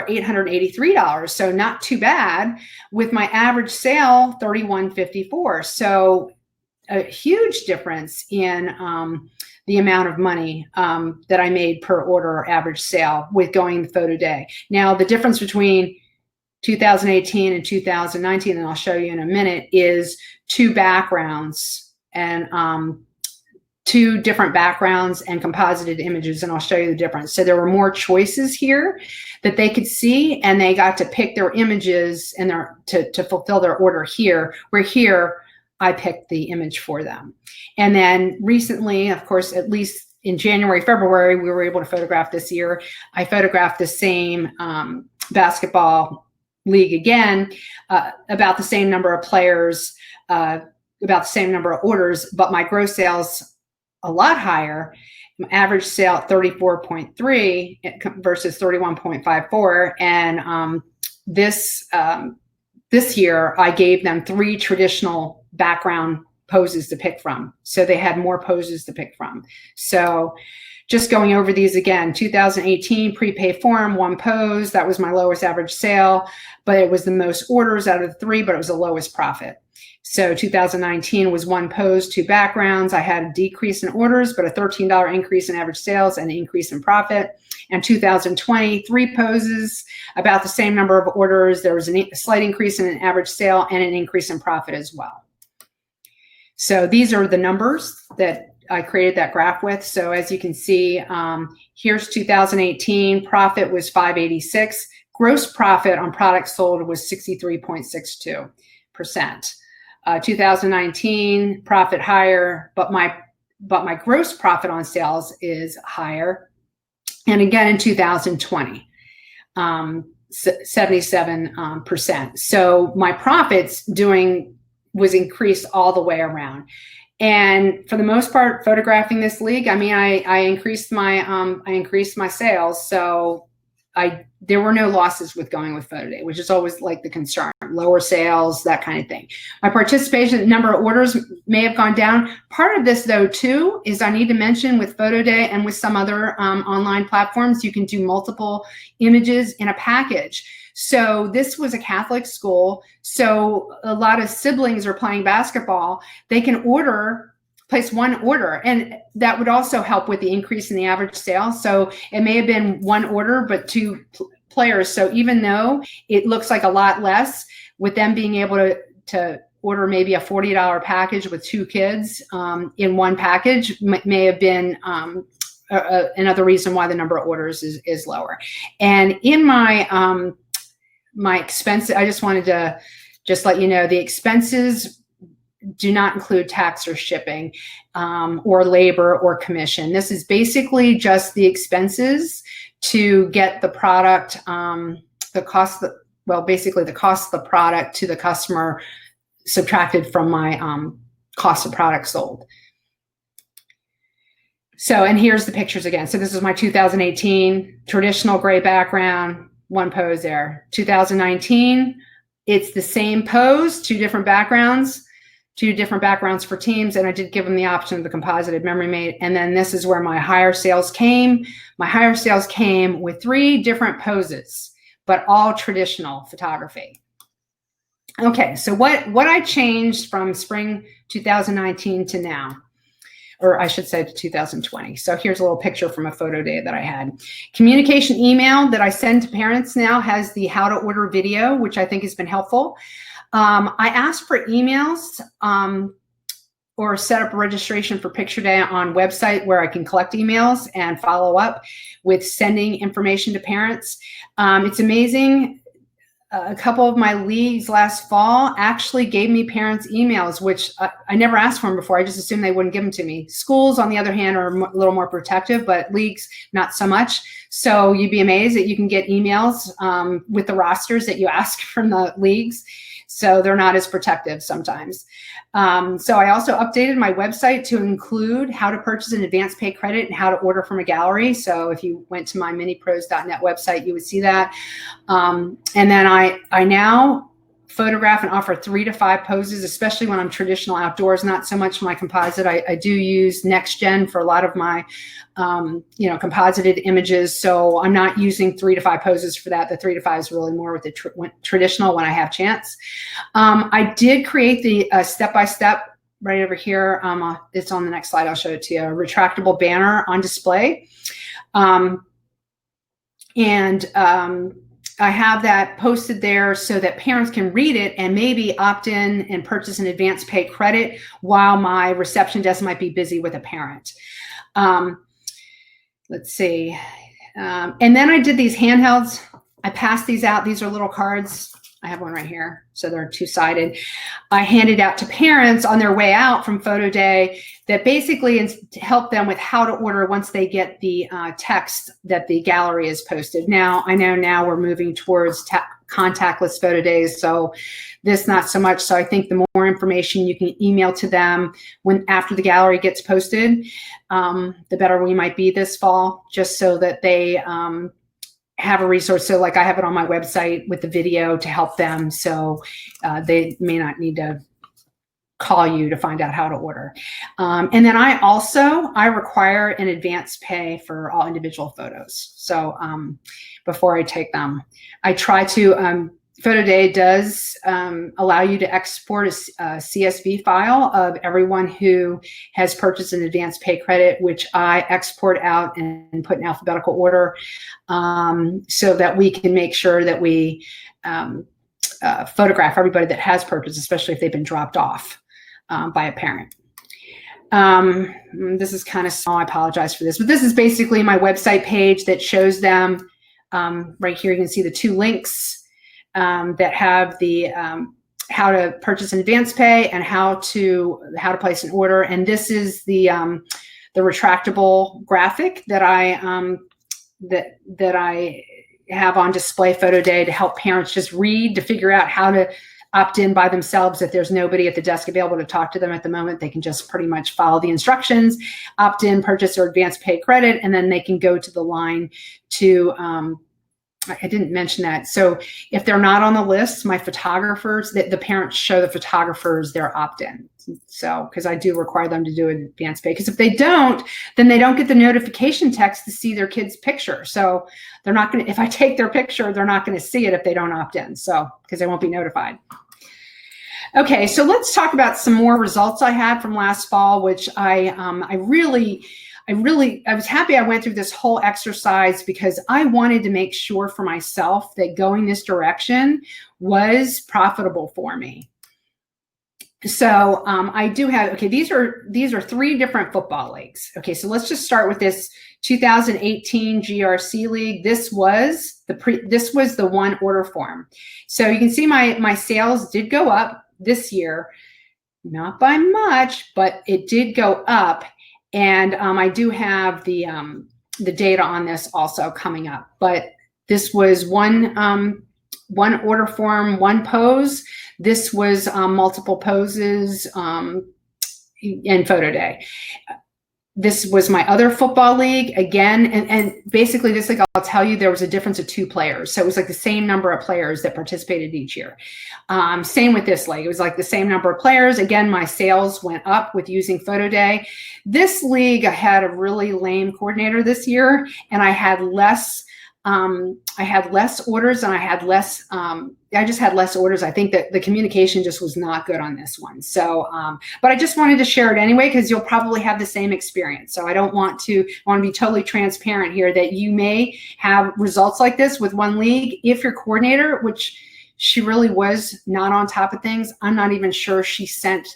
$883. So not too bad, with my average sale, $31.54. So a huge difference in the amount of money that I made per order or average sale with going the Photo Day. Now, the difference between 2018 and 2019, and I'll show you in a minute, is two backgrounds and two different backgrounds and composited images, and I'll show you the difference. So there were more choices here that they could see, and they got to pick their images and to fulfill their order here, where here I picked the image for them. And then recently, of course, at least in January, February, we were able to photograph this year. I photographed the same basketball league again, about the same number of players, about the same number of orders, but my gross sales a lot higher. My average sale at 34.3 versus 31.54. And this year, I gave them 3 traditional background poses to pick from. So they had more poses to pick from. So just going over these again, 2018 prepay form, 1 pose. That was my lowest average sale, but it was the most orders out of the 3, but it was the lowest profit. So 2019 was 1 pose, 2 backgrounds. I had a decrease in orders, but a $13 increase in average sales and an increase in profit. And 2020, 3 poses, about the same number of orders. There was a slight increase in an average sale and an increase in profit as well. So these are the numbers that I created that graph with. So as you can see, here's 2018, profit was $586. Gross profit on products sold was 63.62%. 2019, profit higher, but my gross profit on sales is higher. And again in 2020, 77%. So my profits was increased all the way around. And for the most part, photographing this league, I mean, I increased my sales. So there were no losses with going with Photo Day, which is always like the concern, lower sales, that kind of thing. My participation, number of orders may have gone down. Part of this though too, is I need to mention with Photo Day and with some other online platforms, you can do multiple images in a package. So this was a Catholic school. So a lot of siblings are playing basketball. They can place 1 order, and that would also help with the increase in the average sale. So it may have been 1 order, but 2 players. So even though it looks like a lot less, with them being able to order maybe a $40 package with 2 kids in 1 package may have been another reason why the number of orders is lower. And in my my expenses, I just wanted to let you know the expenses do not include tax or shipping or labor or commission. This is basically just the expenses to get the product, basically the cost of the product to the customer subtracted from my cost of product sold. So, and here's the pictures again. So this is my 2018 traditional gray background, 1 pose there. 2019, it's the same pose, 2 different backgrounds. 2 different backgrounds for teams, and I did give them the option of the composited memory mate. And then this is where my higher sales came. My higher sales came with 3 different poses, but all traditional photography. Okay, so what I changed from spring 2019 to now, or I should say to 2020. So here's a little picture from a Photo Day that I had. Communication email that I send to parents now has the how to order video, which I think has been helpful. I asked for emails or set up a registration for Picture Day on website where I can collect emails and follow up with sending information to parents. It's amazing. A couple of my leagues last fall actually gave me parents' emails, which I never asked for them before. I just assumed they wouldn't give them to me. Schools, on the other hand, are a little more protective, but leagues, not so much. So you'd be amazed that you can get emails with the rosters that you ask from the leagues. So they're not as protective sometimes. So I also updated my website to include how to purchase an advance pay credit and how to order from a gallery. So if you went to my minipros.net website, you would see that. And then I now photograph and offer 3 to 5 poses, especially when I'm traditional outdoors, not so much my composite. I do use next gen for a lot of my composited images. So I'm not using 3 to 5 poses for that. The 3 to 5 is really more with the traditional when I have chance. I did create the step-by-step right over here. It's on the next slide. I'll show it to you. A retractable banner on display. I have that posted there so that parents can read it and maybe opt in and purchase an advance pay credit while my reception desk might be busy with a parent. Let's see. And then I did these handhelds. I passed these out. These are little cards. I have one right here. So they're two-sided. I handed out to parents on their way out from photo day that basically is to help them with how to order once they get the text that the gallery has posted. Now, I know now we're moving towards contactless photo days. So this not so much. So I think the more information you can email to them after the gallery gets posted, the better we might be this fall, just so that they have a resource. So like I have it on my website with the video to help them. So they may not need to call you to find out how to order. And then I require an advance pay for all individual photos. So before I take them, I try to, Photo Day does allow you to export a CSV file of everyone who has purchased an advance pay credit, which I export out and put in alphabetical order so that we can make sure that we photograph everybody that has purchased, especially if they've been dropped off by a parent. This is kind of small, I apologize for this, but this is basically my website page that shows them. Right here you can see the 2 links that have the how to purchase an advance pay and how to place an order. And this is the retractable graphic that I that I have on display Photo Day to help parents just read, to figure out how to opt in by themselves. If there's nobody at the desk available to talk to them at the moment, they can just pretty much follow the instructions, opt in, purchase their advance pay credit, and then they can go to the line to I didn't mention that. So if they're not on the list, my photographers, the parents show the photographers their opt-in. So, because I do require them to do an advance pay. Because if they don't, then they don't get the notification text to see their kid's picture. So they're not going to, if I take their picture, they're not going to see it if they don't opt in. So, because they won't be notified. Okay, so let's talk about some more results I had from last fall, which I was happy I went through this whole exercise because I wanted to make sure for myself that going this direction was profitable for me. So I do have, okay, these are 3 different football leagues. Okay, so let's just start with this 2018 GRC league. This was the one order form. So you can see my sales did go up this year, not by much, but it did go up. And I do have the data on this also coming up. But this was one order form, 1 pose. This was multiple poses in Photo Day. This was my other football league again, and basically this league, I'll tell you, there was a difference of 2 players. So it was like the same number of players that participated each year. Same with this league. It was like the same number of players. Again, my sales went up with using Photo Day. This league, I had a really lame coordinator this year, and I had less orders, and I just had less orders. I think that the communication just was not good on this one. So, but I just wanted to share it anyway, because you'll probably have the same experience. So I want to be totally transparent here that you may have results like this with one league. If your coordinator, which she really was not on top of things, I'm not even sure she sent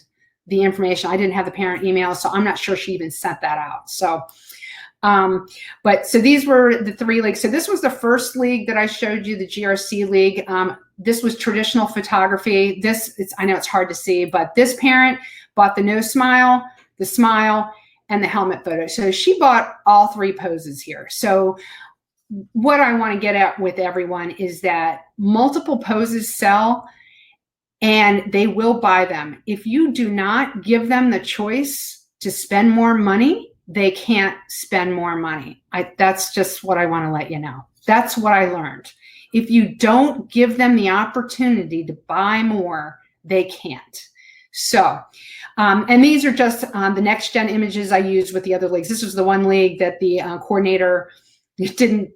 the information. I didn't have the parent email, so I'm not sure she even sent that out. So, but so these were the 3 leagues. So this was the first league that I showed you, the GRC league. This was traditional photography. I know it's hard to see, but this parent bought the no smile, the smile, and the helmet photo. So she bought all 3 poses here. So what I want to get at with everyone is that multiple poses sell, and they will buy them. If you do not give them the choice to spend more money, they can't spend more money. That's just what I want to let you know. That's what I learned. If you don't give them the opportunity to buy more, they can't. So, and these are just the next gen images I used with the other leagues. This was the one league that the coordinator didn't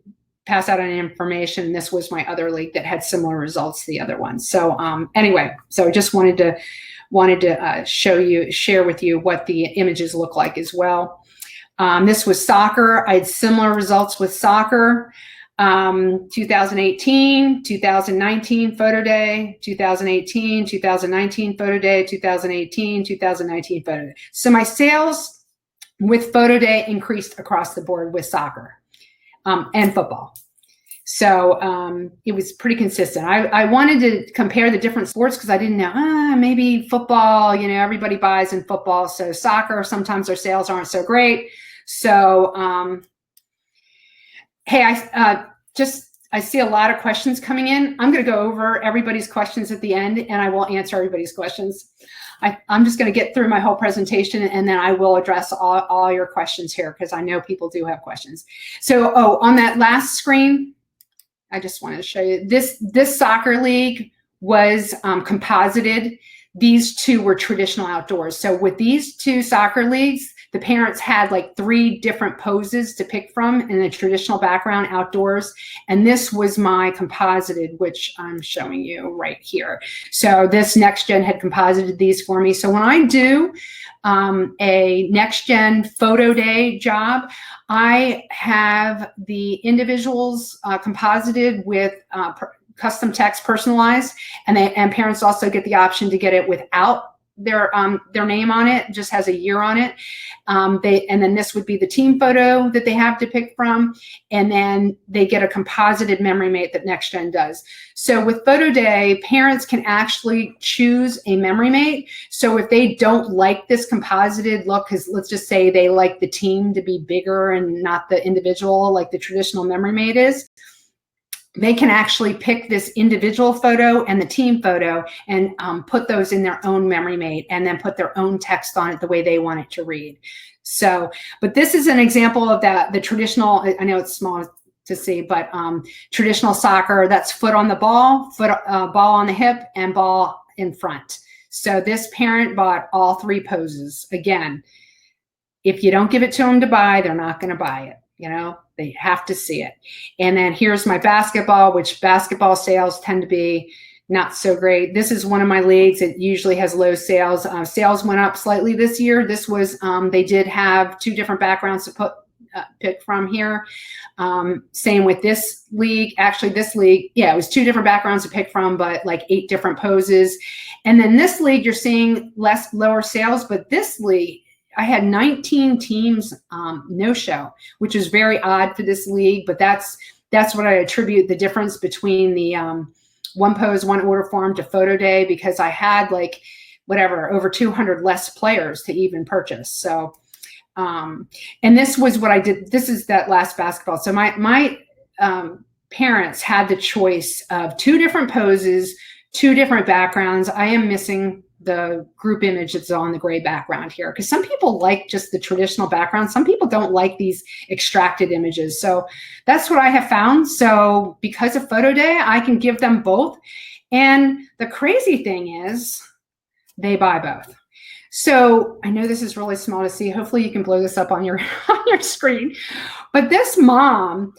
pass out any information. This was my other league that had similar results to the other one. So anyway, so just wanted to share with you what the images look like as well. This was soccer. I had similar results with soccer. 2018, 2019 photo day, 2018, 2019 photo day, 2018, 2019 photo day. So my sales with photo day increased across the board with soccer and football. So it was pretty consistent. I wanted to compare the different sports because I didn't know, maybe football, everybody buys in football. So soccer, sometimes their sales aren't so great. So, hey, I see a lot of questions coming in. I'm going to go over everybody's questions at the end, and I will answer everybody's questions. I'm just going to get through my whole presentation, and then I will address all your questions here because I know people do have questions. So, on that last screen, I just wanted to show you this soccer league was composited. These two were traditional outdoors. So with these two soccer leagues, the parents had like 3 different poses to pick from in the traditional background outdoors. And this was my composited, which I'm showing you right here. So this next gen had composited these for me. So when I do a next gen photo day job, I have the individuals composited with custom text personalized, and parents also get the option to get it without their name on it, just has a year on it. And then this would be the team photo that they have to pick from, and then they get a composited memory mate that NextGen does. So with photo day, parents can actually choose a memory mate. So if they don't like this composited look, because let's just say they like the team to be bigger and not the individual like the traditional memory mate is, they can actually pick this individual photo and the team photo and put those in their own memory mate and then put their own text on it the way they want it to read. So, but this is an example of the traditional, I know it's small to see, but traditional soccer, that's foot on the ball, ball on the hip, and ball in front. So this parent bought all 3 poses. Again, if you don't give it to them to buy, they're not going to buy it. They have to see it. And then here's my basketball, which basketball sales tend to be not so great. This is one of my leagues. It usually has low sales. Sales went up slightly this year. This was, they did have 2 different backgrounds to pick from here. Same with this league. Actually, this league, yeah, it was 2 different backgrounds to pick from, but like 8 different poses. And then this league, you're seeing lower sales, but this league, I had 19 teams no show, which is very odd for this league, but that's what I attribute the difference between the one pose, one order form to photo day, because I had like over 200 less players to even purchase. So, and this was what I did. This is that last basketball. So my parents had the choice of 2 different poses, 2 different backgrounds. I am missing the group image that's on the gray background here, because some people like just the traditional background. Some people don't like these extracted images. So that's what I have found. So because of photo day, I can give them both. And the crazy thing is they buy both. So I know this is really small to see. Hopefully you can blow this up on your screen. But this mom,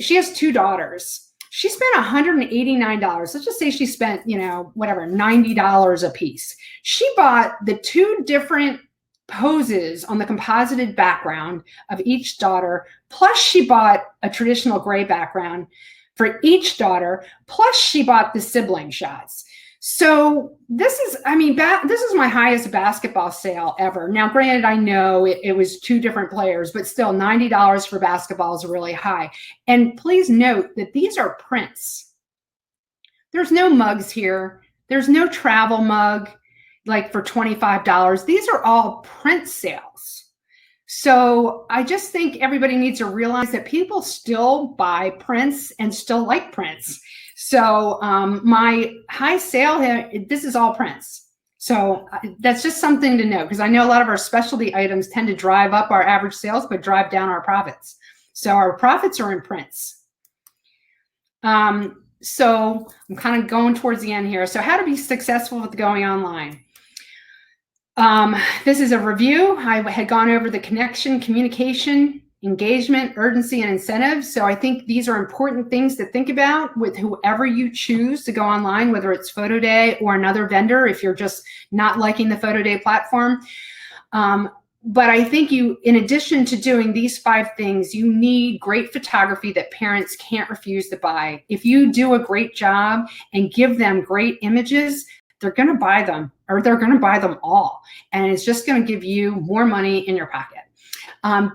she has 2 daughters. She spent $189. Let's just say she spent, $90 a piece. She bought the 2 different poses on the composited background of each daughter, plus she bought a traditional gray background for each daughter, plus she bought the sibling shots. So this is my highest basketball sale ever. Now, granted, I know it was 2 different players, but still $90 for basketball is really high. And please note that these are prints. There's no mugs here. There's no travel mug like for $25. These are all print sales. So I just think everybody needs to realize that people still buy prints and still like prints. So my high sale here, this is all prints. So that's just something to know, because I know a lot of our specialty items tend to drive up our average sales, but drive down our profits. So our profits are in prints. So I'm kind of going towards the end here. So how to be successful with going online. This is a review. I had gone over the connection, communication, engagement, urgency, and incentives. So I think these are important things to think about with whoever you choose to go online, whether it's Photo Day or another vendor, if you're just not liking the Photo Day platform. But I think you, in addition to doing these 5 things, you need great photography that parents can't refuse to buy. If you do a great job and give them great images, they're going to buy them, or they're going to buy them all. And it's just going to give you more money in your pocket.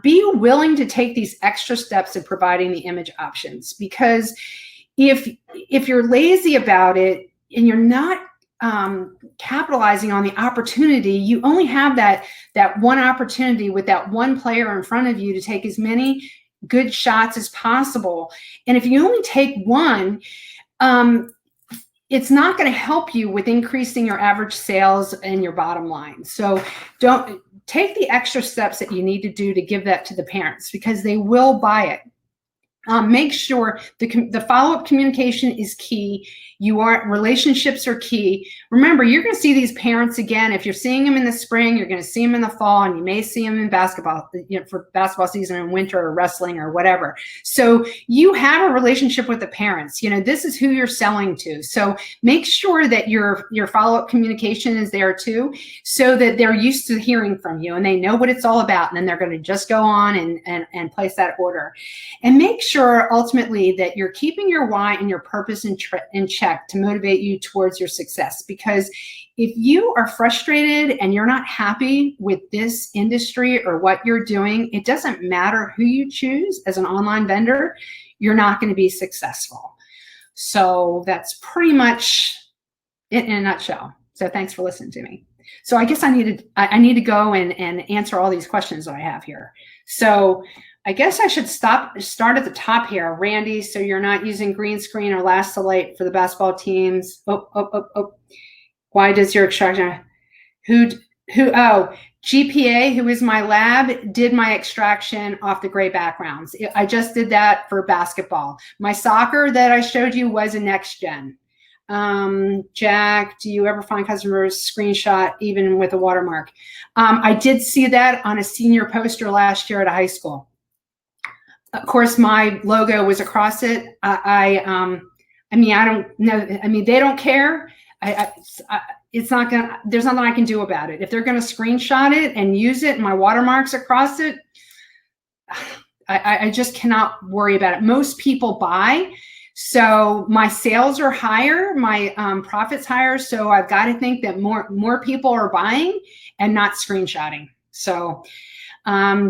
Be willing to take these extra steps in providing the image options, because if you're lazy about it and you're not capitalizing on the opportunity, you only have that one opportunity with that one player in front of you to take as many good shots as possible. And if you only take one, it's not going to help you with increasing your average sales and your bottom line. So don't take the extra steps that you need to do to give that to the parents, because they will buy it. Make sure the follow-up communication is key. Relationships are key. Remember, you're going to see these parents again. If you're seeing them in the spring, you're going to see them in the fall, and you may see them in basketball, for basketball season in winter, or wrestling, or whatever. So you have a relationship with the parents. This is who you're selling to. So make sure that your follow-up communication is there too, so that they're used to hearing from you and they know what it's all about. And then they're going to just go on and place that order. And make sure ultimately that you're keeping your why and your purpose in check to motivate you towards your success. Because if you are frustrated and you're not happy with this industry or what you're doing, it doesn't matter who you choose as an online vendor, you're not going to be successful. So that's pretty much it in a nutshell. So thanks for listening to me. So I guess I need to go and answer all these questions that I have here. So I guess I should start at the top here, Randy. So you're not using green screen or last to light for the basketball teams. Oh. Why does your extraction? GPA, who is my lab, did my extraction off the gray backgrounds. I just did that for basketball. My soccer that I showed you was a next gen. Jack, do you ever find customers screenshot even with a watermark? I did see that on a senior poster last year at a high school. Of course, my logo was across it. I don't know. I mean, they don't care. It's not gonna. There's nothing I can do about it. If they're gonna screenshot it and use it, and my watermarks across it, I just cannot worry about it. Most people buy, so my sales are higher, my profits higher. So I've got to think that more people are buying and not screenshotting. So.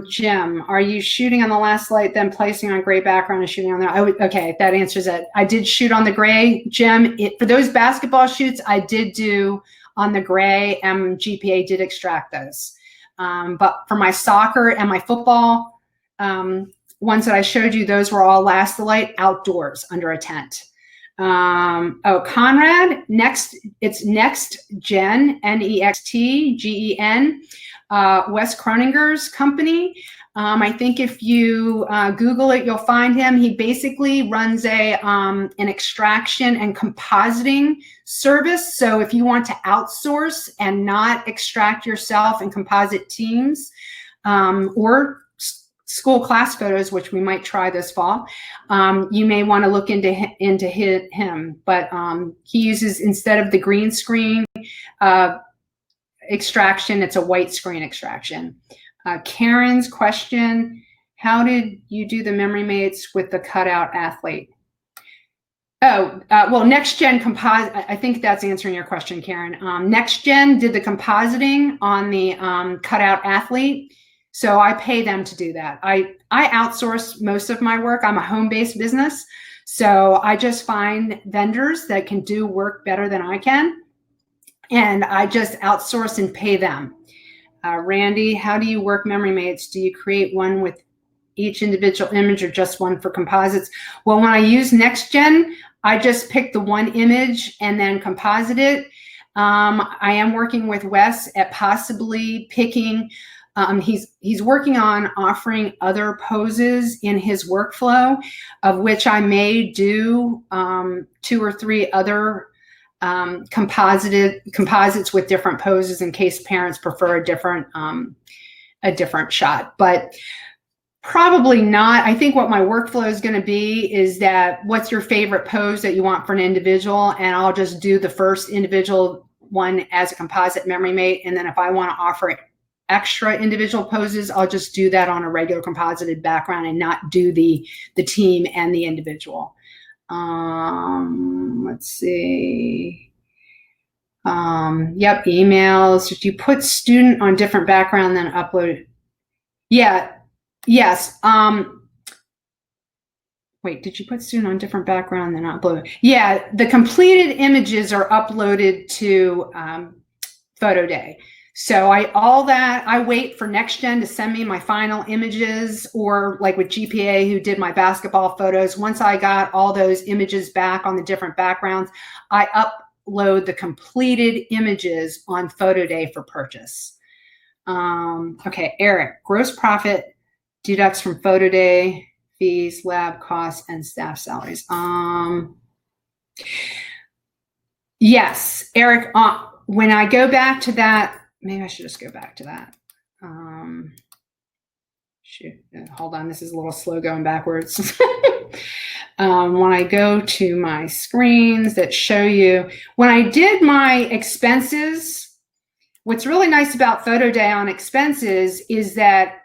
Jim, are you shooting on the last light, then placing on gray background and shooting on there? Okay, that answers it. I did shoot on the gray, Jim. For those basketball shoots, I did do on the gray, and GPA did extract those. But for my soccer and my football ones that I showed you, those were all last light outdoors under a tent. Conrad, it's Next Gen, NEXTGEN. Wes Kroninger's company. I think if you Google it, you'll find him. He basically runs an extraction and compositing service. So if you want to outsource and not extract yourself and composite teams, or school class photos, which we might try this fall, you may want to look into him. But he uses, instead of the green screen extraction, it's a white screen extraction. Karen's question, how did you do the memory mates with the cutout athlete? Well, Next Gen composite, I think that's answering your question, Karen. Next Gen did the compositing on the cutout athlete. So I pay them to do that. I outsource most of my work. I'm a home-based business. So I just find vendors that can do work better than I can. And I just outsource and pay them. Randy, how do you work memory mates? Do you create one with each individual image or just one for composites? Well, when I use NextGen, I just pick the one image and then composite it. I am working with Wes at possibly picking, he's working on offering other poses in his workflow, of which I may do 2 or 3 other composites with different poses in case parents prefer a different shot, but probably not. I think what my workflow is going to be is that what's your favorite pose that you want for an individual, and I'll just do the first individual one as a composite memory mate, and then if I want to offer extra individual poses, I'll just do that on a regular composited background and not do the team and the individual. Let's see. Yep, emails. If you put student on different background, then upload it. Yeah, yes. Wait, did you put student on different background, then upload it? Yeah, the completed images are uploaded to Photo Day. So I wait for NextGen to send me my final images, or like with GPA who did my basketball photos. Once I got all those images back on the different backgrounds, I upload the completed images on Photo Day for purchase. Okay, Eric, gross profit deducts from Photo Day fees, lab costs, and staff salaries. Yes, Eric, when I go back to that, maybe I should just go back to that. Shoot, hold on, this is a little slow going backwards. When I go to my screens that show you, when I did my expenses, what's really nice about Photo Day on expenses is that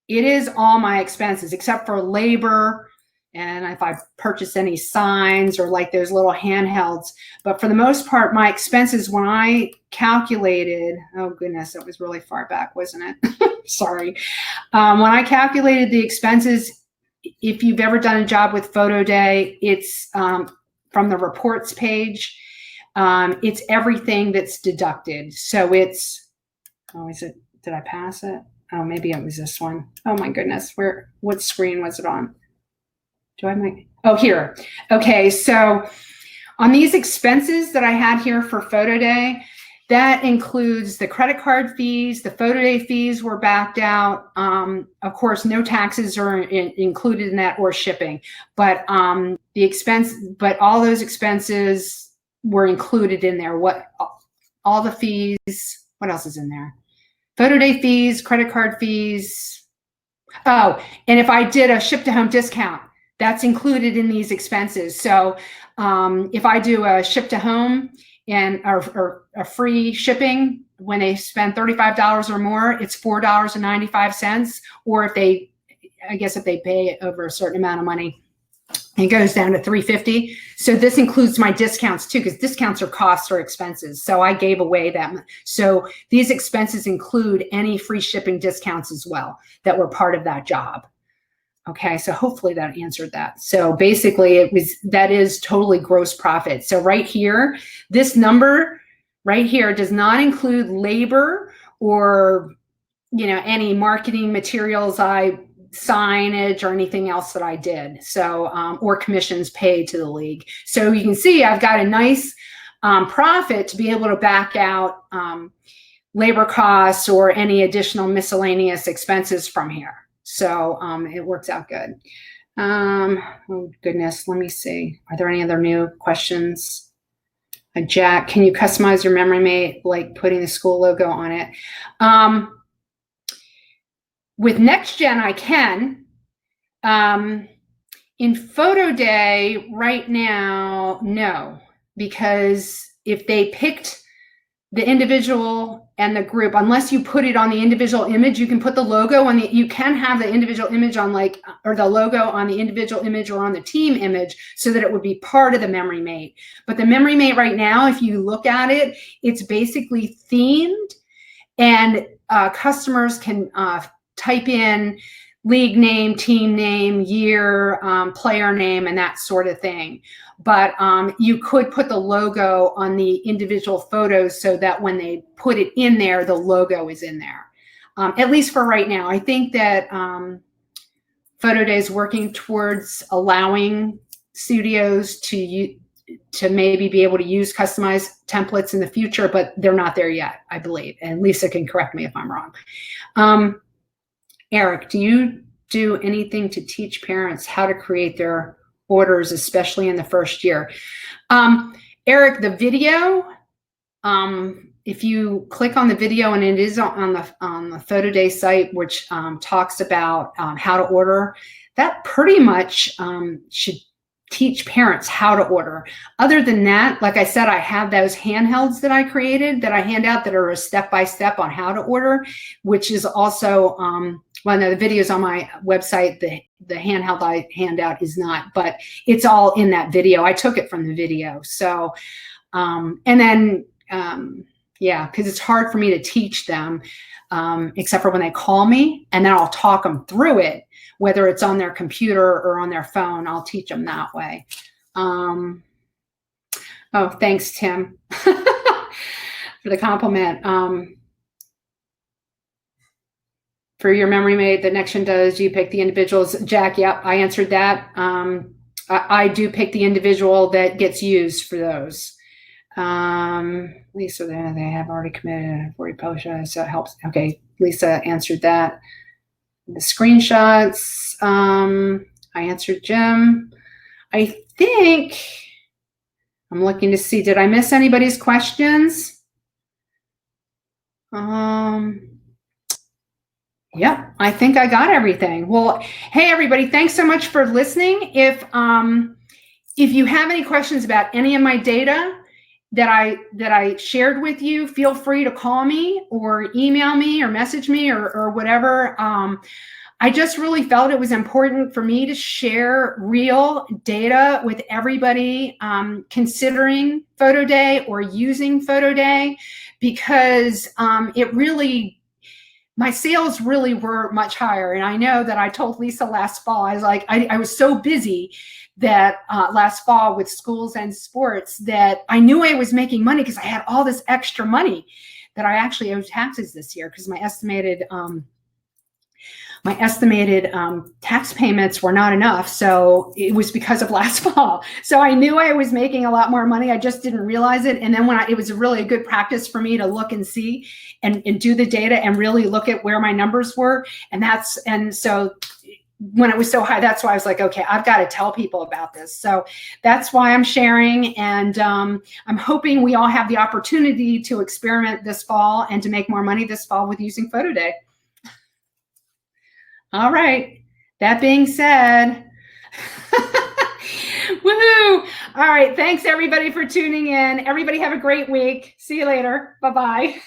it is all my expenses except for labor, and if I purchase any signs or like those little handhelds. But for the most part, my expenses, when I calculated, oh goodness, it was really far back, wasn't it? Sorry. When I calculated the expenses, if you've ever done a job with Photo Day, it's from the reports page. It's everything that's deducted. So it's, oh, is it, did I pass it? Oh, maybe it was this one. Oh my goodness, what screen was it on? Do I make, oh, here. Okay, so on these expenses that I had here for Photo Day, that includes the credit card fees, the Photo Day fees were backed out. Of course, no taxes are included in that or shipping, but but all those expenses were included in there. All the fees, what else is in there? Photo Day fees, credit card fees. Oh, and if I did a ship to home discount, that's included in these expenses. So if I do a ship to home and or a free shipping, when they spend $35 or more, it's $4.95. Or if they, I guess if they pay over a certain amount of money, it goes down to $3.50. So this includes my discounts too, because discounts are costs or expenses. So I gave away them. So these expenses include any free shipping discounts as well that were part of that job. Okay, so hopefully that answered that. So basically that is totally gross profit. So right here, this number right here does not include labor or, any marketing materials, signage or anything else that I did. So, or commissions paid to the league. So you can see I've got a nice profit to be able to back out labor costs or any additional miscellaneous expenses from here. So it works out good. Oh goodness, let me see. Are there any other new questions? Jack, can you customize your memory mate, like putting the school logo on it? With NextGen, I can. In Photo Day right now, no, because if they picked the individual and the group, unless you put it on the individual image, you can put the logo on you can have the individual image on or the logo on the individual image or on the team image so that it would be part of the memory mate. But the memory mate right now, if you look at it, it's basically themed, and customers can type in league name, team name, year, player name, and that sort of thing. But you could put the logo on the individual photos so that when they put it in there, the logo is in there. at least for right now. I think that Photo Day is working towards allowing studios to maybe be able to use customized templates in the future, but they're not there yet, I believe. And Lisa can correct me if I'm wrong. Eric, do you do anything to teach parents how to create their orders, especially in the first year? Eric, the video, if you click on the video, and it is on the Photo Day site, which talks about how to order, that pretty much should teach parents how to order. Other than that, like I said, I have those handhelds that I created that I hand out that are a step-by-step on how to order, which is also one of the videos on my website. The handheld I hand out is not, but it's all in that video. I took it from the video. So, and then, yeah, because it's hard for me to teach them, except for when they call me, and then I'll talk them through it, whether it's on their computer or on their phone. I'll teach them that way. Oh, thanks, Tim, for the compliment. For your memory maid, the next one does, you pick the individuals. Jack, yep, I answered that. I do pick the individual that gets used for those. Lisa, they have already committed, already published, so it helps. Okay, Lisa answered that. The screenshots, I answered Jim. I think, I'm looking to see, did I miss anybody's questions? Yep, I think I got everything. Well, hey everybody, thanks so much for listening. If you have any questions about any of my data that I shared with you, feel free to call me or email me or message me or whatever. I just really felt it was important for me to share real data with everybody considering Photo Day or using Photo Day, because it really, my sales really were much higher. And I know that I told Lisa last fall, I was like, I was so busy that last fall with schools and sports that I knew I was making money because I had all this extra money that I actually owed taxes this year, because my estimated tax payments were not enough. So it was because of last fall. So I knew I was making a lot more money. I just didn't realize it. And then it was really a good practice for me to look and see and do the data and really look at where my numbers were. And so when it was so high, that's why I was like, okay, I've got to tell people about this. So that's why I'm sharing. And I'm hoping we all have the opportunity to experiment this fall and to make more money this fall with using Photo Day. All right. That being said, woohoo. All right. Thanks everybody for tuning in. Everybody have a great week. See you later. Bye-bye.